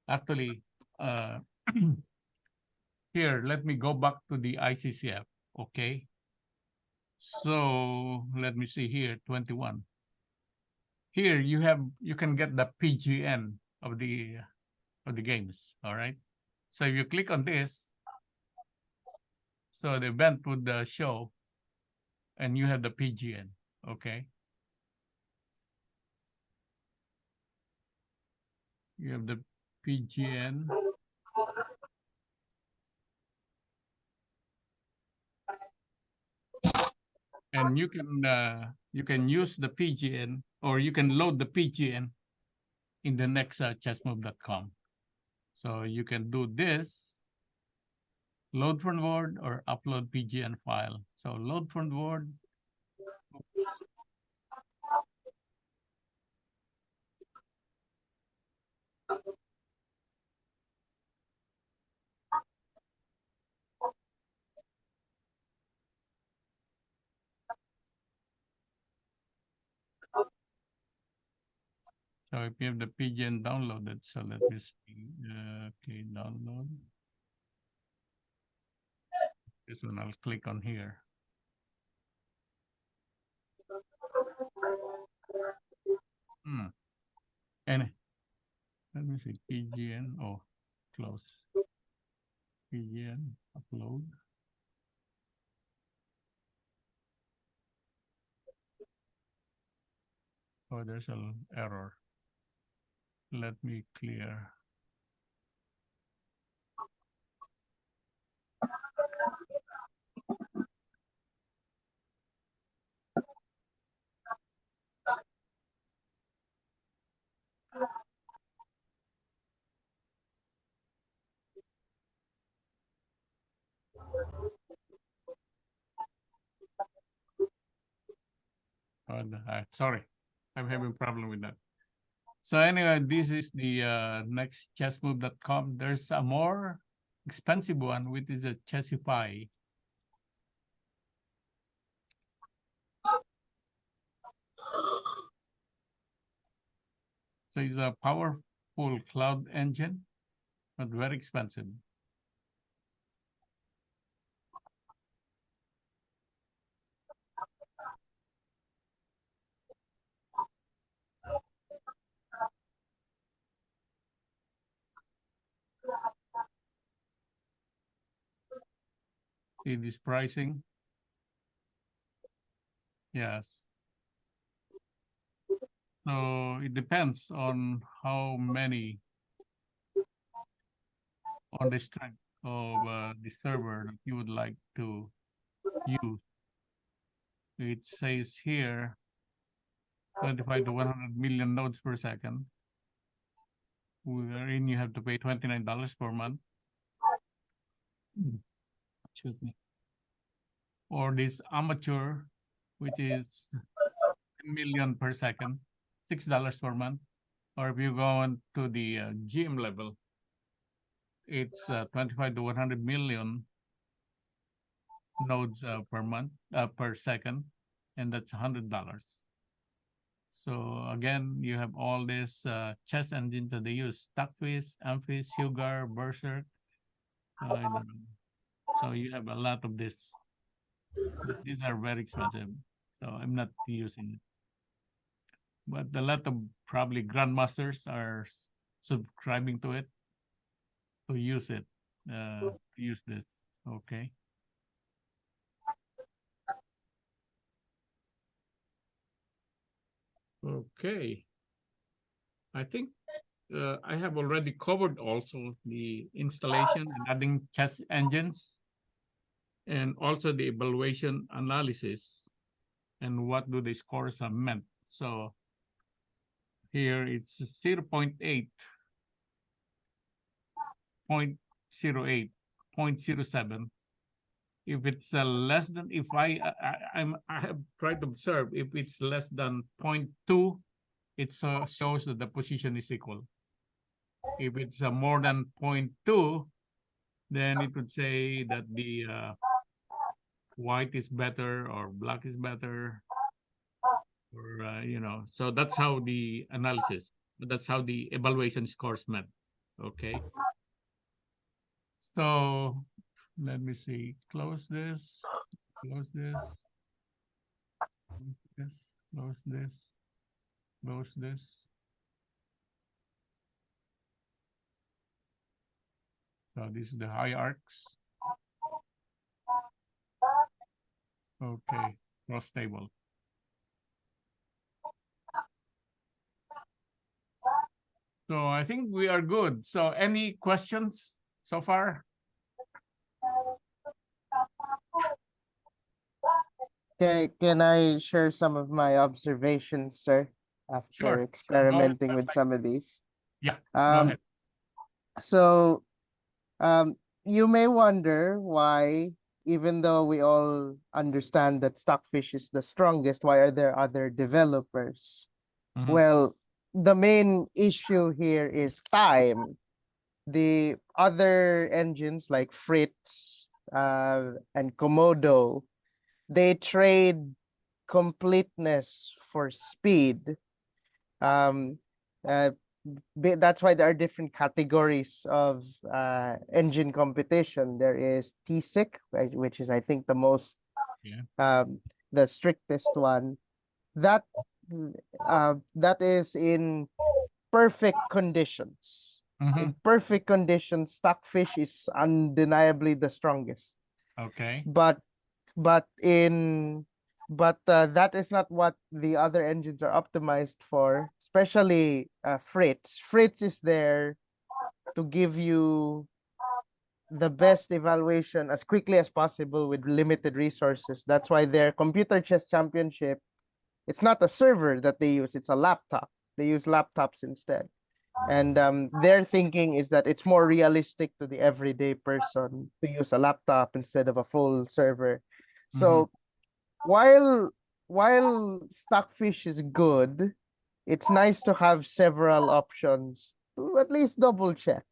actually, here, let me go back to the ICCF. Okay. So let me see here, 21. Here you can get the PGN of the games. All right. So if you click on this, so the event would show, and you have the PGN. Okay. You have the PGN. And you can use the PGN, or you can load the PGN in the next chessmove.com. So you can do this, load from Word or upload PGN file. So load from Word. So if you have the PGN downloaded, so let me see. Okay, download. This one I'll click on here. And let me see, PGN. Oh, close. PGN, upload. Oh, there's an error. Let me clear. Sorry, I'm having problem with that. So anyway, this is the next chessmove.com. There's a more expensive one, which is a Chessify. So it's a powerful cloud engine, but very expensive. See this pricing? Yes. So it depends on how many, on the strength of the server that you would like to use. It says here 25 to 100 million nodes per second, wherein you have to pay $29 per month. Excuse me. Or this amateur, which is 10 million per second, $6 per month. Or if you go on to the GM level, it's 25 to 100 million nodes per month, per second, and that's $100. So again, you have all these chess engines that they use: Stockfish, Amphis, HiArcs, Berserk. I don't know. So you have a lot of this. But these are very expensive, so I'm not using it. But a lot of probably grandmasters are subscribing to it to use it, use this. Okay. Okay. I think I have already covered also the installation and adding chess engines, and also the evaluation analysis and what do the scores have meant. So here it's 0.8, 0.08, 0.07. If it's less than, if I have tried to observe, if it's less than 0.2, it shows that the position is equal. If it's more than 0.2, then it would say that the white is better or black is better, or you know. So that's how the analysis, that's how the evaluation scores met. Okay. So let me see. Close this. Close this. Close this. Close this. So this is the HiArcs. Okay, cross table. So I think we are good. So any questions so far? Okay, can I share some of my observations, sir, after Sure. experimenting with some of these? Yeah, go ahead. So, you may wonder why, even though we all understand that Stockfish is the strongest, why are there other developers? Mhm. Well, the main issue here is time. The other engines like Fritz and Komodo, they trade completeness for speed. Um, uh, that's why there are different categories of engine competition. There is TSIC, which is I think the most the strictest one. That that is in perfect conditions. In perfect conditions, Stockfish is undeniably the strongest. Okay. But that is not what the other engines are optimized for, especially Fritz. Fritz is there to give you the best evaluation as quickly as possible with limited resources. That's why their computer chess championship, it's not a server that they use, it's a laptop. They use laptops instead. And their thinking is that it's more realistic to the everyday person to use a laptop instead of a full server. So while Stockfish is good, it's nice to have several options to at least double check.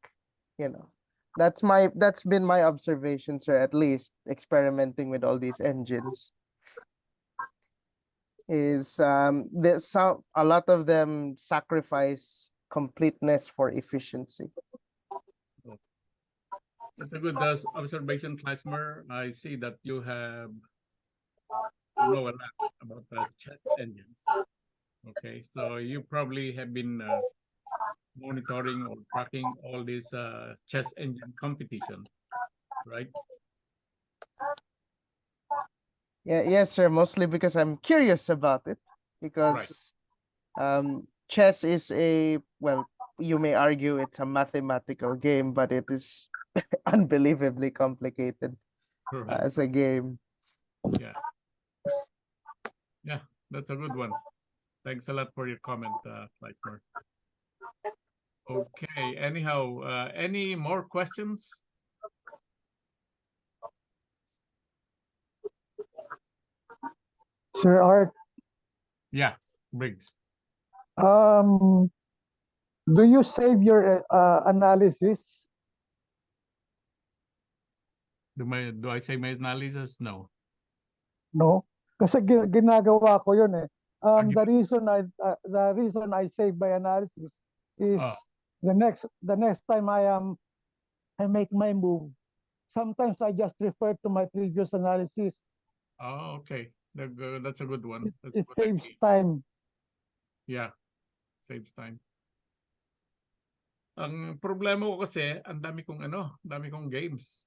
You know, that's been my observation, sir. At least experimenting with all these engines is there's a lot of them sacrifice completeness for efficiency. That's a good observation, Klasmer. I see that you know a lot about the chess engines. Okay, so you probably have been monitoring or tracking all these chess engine competition, right? Yeah, yes, sir. Mostly because I'm curious about it. Because chess is well, you may argue it's a mathematical game, but it is unbelievably complicated as a game. Yeah. Yeah, that's a good one. Thanks a lot for your comment, Fleischmer. Okay, anyhow, any more questions? Sir Art, Yeah, Briggs. do you save your analysis? Do I say my analysis? No. No, kasi ginagawa ko yun eh. The reason I save my analysis is the next time I make my move. Sometimes I just refer to my previous analysis. Oh, okay. That's a good one. That's It what I saves mean. time. Yeah, saves time. Ang problema ko kasi, ang dami kong games.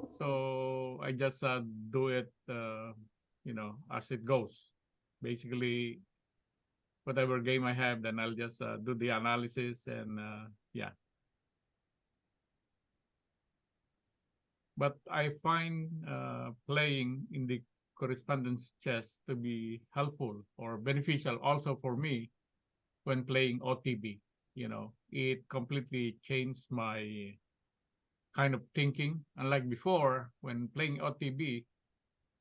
So I just do it, as it goes. Basically, whatever game I have, then I'll just do the analysis and yeah. But I find playing in the correspondence chess to be helpful or beneficial also for me when playing OTB. It completely changed my kind of thinking. Unlike before, when playing OTB,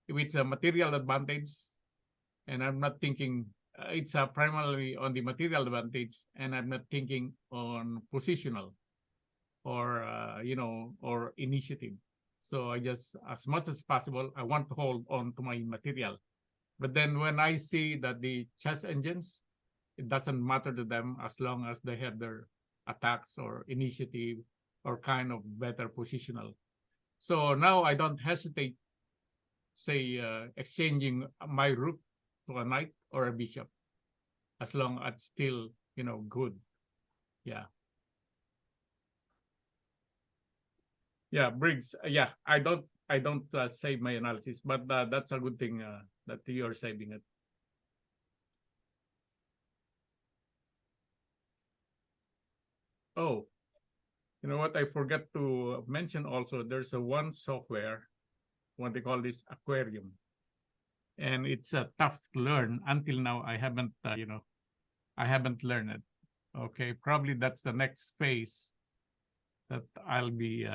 if it's a material advantage, and I'm not thinking it's primarily on the material advantage, and I'm not thinking on positional or or initiative. So I just, as much as possible, I want to hold on to my material. But then when I see that the chess engines, it doesn't matter to them as long as they have their attacks or initiative or kind of better positional. So now I don't hesitate, say, exchanging my rook to a knight or a bishop, as long as it's still, good. Yeah. Yeah, Briggs. Yeah, I don't save my analysis, but that's a good thing that you're saving it. Oh, you know what? I forgot to mention also. There's a one software, what they call this Aquarium, and it's tough to learn. Until now, I haven't, I haven't learned it. Okay, probably that's the next phase that I'll be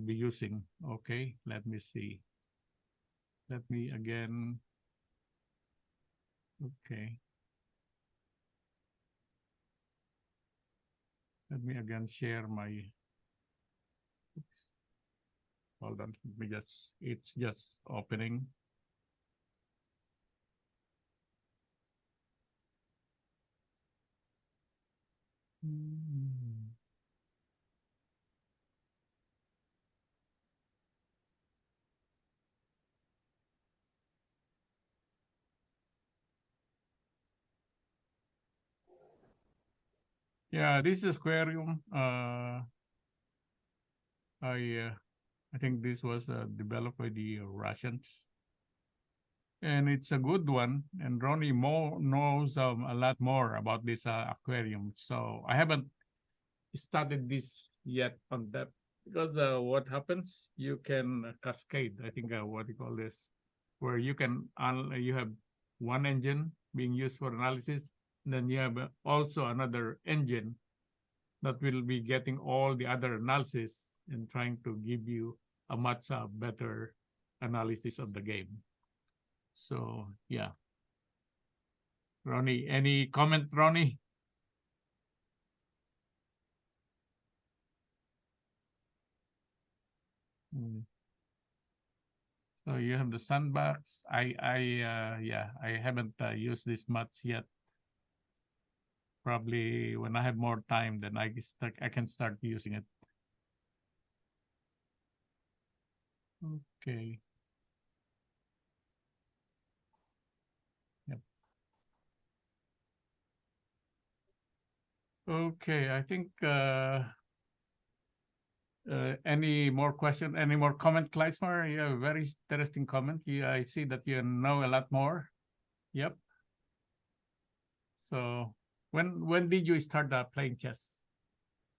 using. Okay, let me see. Let me again. Okay. Let me again share my. Hold on. It's just opening. Mm. Yeah, this is Aquarium. I think this was developed by the Russians, and it's a good one. And Ronnie Mo knows a lot more about this aquarium. So I haven't started this yet on that because what happens? You can cascade. I think what you call this, where you can you have one engine being used for analysis, and then you have also another engine that will be getting all the other analysis and trying to give you a much better analysis of the game. So yeah, Ronnie, any comment, Ronnie? Mm. So you have the sandbox. Yeah, I haven't used this much yet. Probably when I have more time, then I can start using it. Okay. Yep. Okay, I think any more question, any more comment, Kleismar? You have a very interesting comment. I see that you know a lot more. Yep. So when did you start playing chess?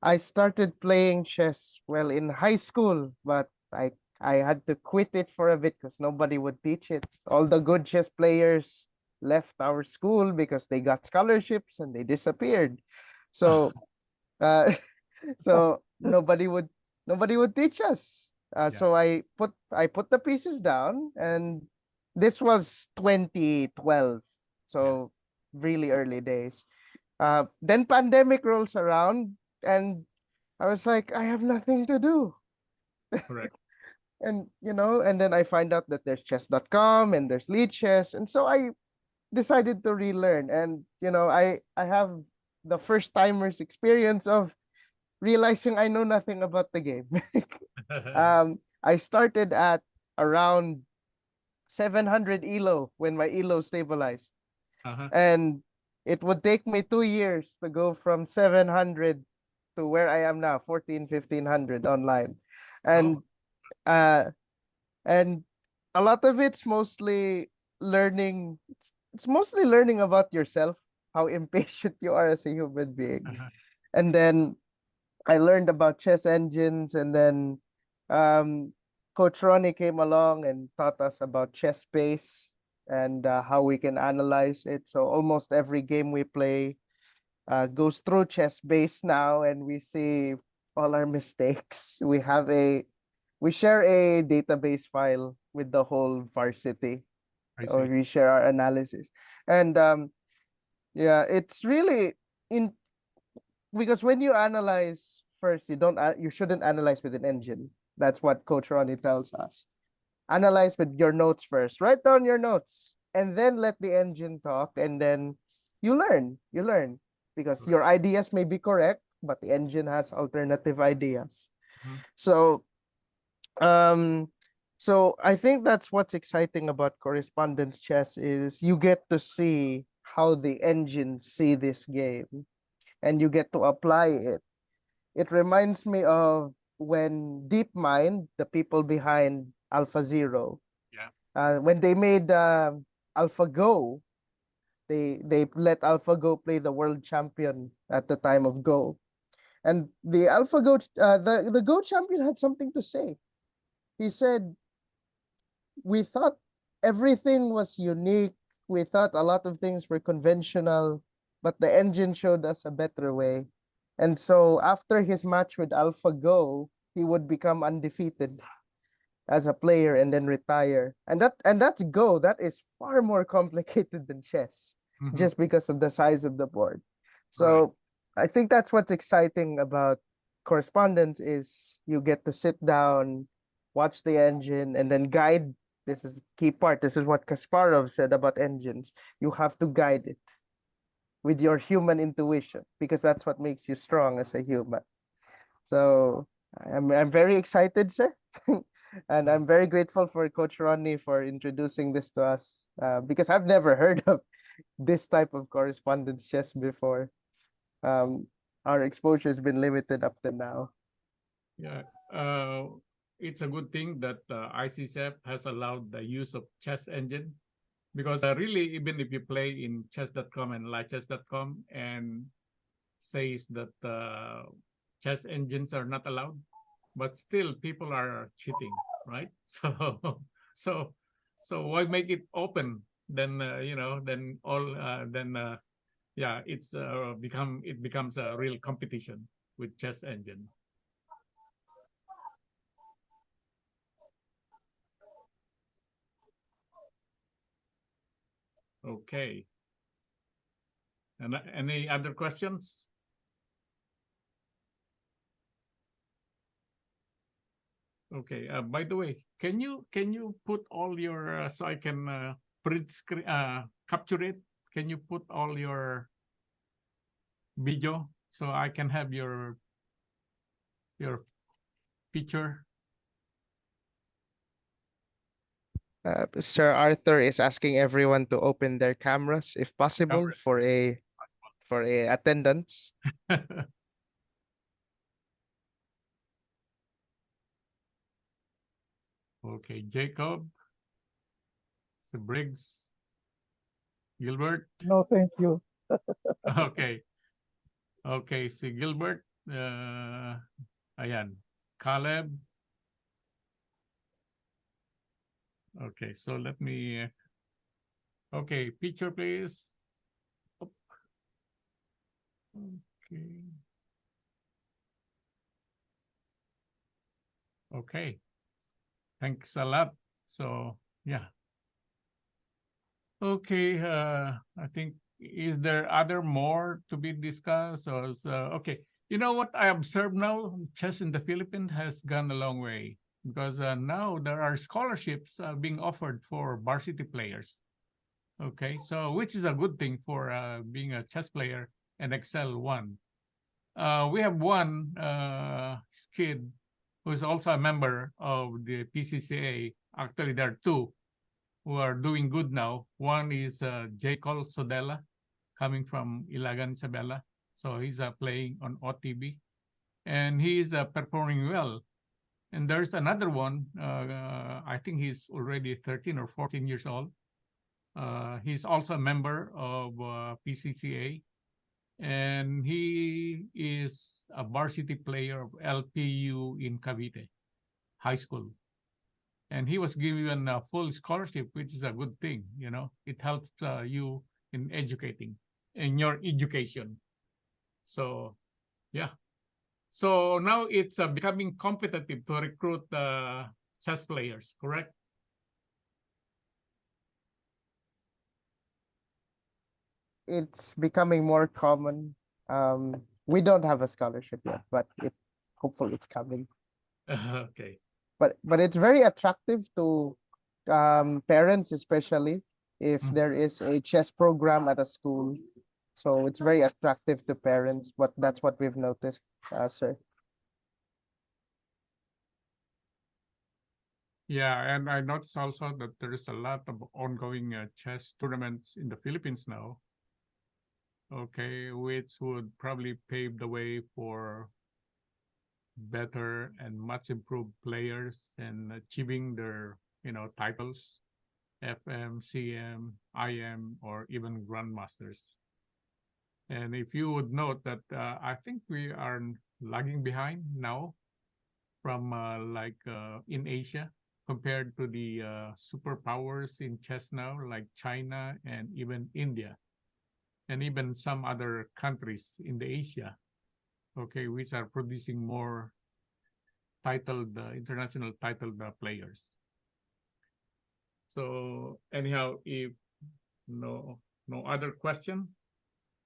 I started playing chess, well, in high school, but I had to quit it for a bit because nobody would teach it. All the good chess players left our school because they got scholarships and they disappeared. So uh so nobody would teach us. Yeah. So I put the pieces down, and this was 2012. So really early days. Then pandemic rolls around, and I was like, I have nothing to do. Correct. And and then I find out that there's chess.com and there's lead chess. And so I decided to relearn. And I have the first timers experience of realizing I know nothing about the game. I started at around 700 elo when my elo stabilized. Uh-huh. And it would take me 2 years to go from 700 to where I am now, 1500 online. And and a lot of it's mostly learning. It's mostly learning about yourself, how impatient you are as a human being. And then I learned about chess engines, and then Coach Ronnie came along and taught us about ChessBase and how we can analyze it. So almost every game we play goes through ChessBase now, and we see all our mistakes. We share a database file with the whole varsity, or we share our analysis. And yeah, it's really in because when you analyze first, you shouldn't analyze with an engine. That's what Coach Ronnie tells us. Analyze with your notes first. Write down your notes, and then let the engine talk, and then you learn. Because your ideas may be correct, but the engine has alternative ideas. So so I think that's what's exciting about correspondence chess is you get to see how the engines see this game, and you get to apply it. It reminds me of when DeepMind, the people behind AlphaZero, when they made AlphaGo, they let AlphaGo play the world champion at the time of Go, and the AlphaGo the Go champion had something to say. He said, "We thought everything was unique. We thought a lot of things were conventional, but the engine showed us a better way." And so after his match with AlphaGo, he would become undefeated as a player and then retire. And that's Go. That is far more complicated than chess, just because of the size of the board. So I think that's what's exciting about correspondence is you get to sit down, watch the engine, and then guide. This is key part. This is what Kasparov said about engines. You have to guide it with your human intuition, because that's what makes you strong as a human. So I'm very excited, sir. And I'm very grateful for Coach Ronnie for introducing this to us, because I've never heard of this type of correspondence chess before. Our exposure has been limited up to now. Yeah, it's a good thing that ICCF has allowed the use of chess engine, because really, even if you play in chess.com and lightchess.com and says that chess engines are not allowed, but still people are cheating, right? So so why make it open? Then then all yeah, it becomes a real competition with chess engine. Okay. And any other questions? Okay. By the way, can you put all your so I can print screen capture it? Can you put all your video so I can have your picture? Sir Arthur is asking everyone to open their cameras, if possible, Cameras. for a attendance. Okay, Jacob, so Briggs, Gilbert. No, thank you. Okay. Okay, si Gilbert, ayan, Caleb. Okay, so let me, okay, picture please. Oop. Okay. Okay, thanks a lot. So, yeah. Okay, I think, is there other more to be discussed? Or okay, you know what I observe now? Chess in the Philippines has gone a long way, because now there are scholarships being offered for varsity players. Okay, so which is a good thing for being a chess player and excel one. We have one kid who is also a member of the PCCA. Actually, there are two who are doing good now. One is J. Cole Sodela, coming from Ilagan, Isabela. So he's playing on OTB, and he's performing well. And there's another one, I think he's already 13 or 14 years old. He's also a member of PCCA, and he is a varsity player of LPU in Cavite High School. And he was given a full scholarship, which is a good thing. It helps you in your education. So yeah, so now it's becoming competitive to recruit chess players, correct? It's becoming more common. We don't have a scholarship yet, but hopefully it's coming. Okay. But it's very attractive to parents, especially if Mhm. there is a chess program at a school. So it's very attractive to parents, but that's what we've noticed, sir. Yeah, and I noticed also that there is a lot of ongoing chess tournaments in the Philippines now. Okay, which would probably pave the way for better and much improved players and achieving their titles, FM, CM, IM, or even grandmasters. And if you would note that I think we are lagging behind now from in Asia, compared to the superpowers in chess now, like China and even India, and even some other countries in the Asia, okay, which are producing more international titled players. So anyhow, if no other question,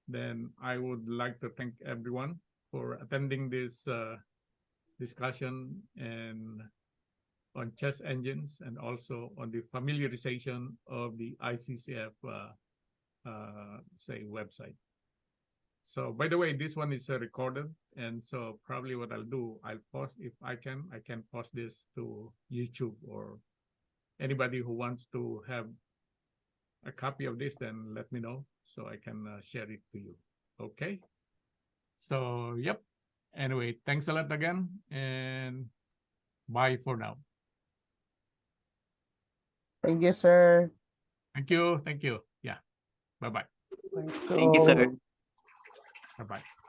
then I would like to thank everyone for attending this discussion and on chess engines, and also on the familiarization of the ICCF say website. So by the way, this one is recorded, and so probably what I'll do, I'll post, if I can post this to YouTube, or anybody who wants to have a copy of this, then let me know so I can share it to you. Okay. So, yep. Anyway, thanks a lot again, and bye for now. Thank you, sir. Thank you. Thank you. Yeah. Bye-bye. Thank Thank you, sir. Bye-bye.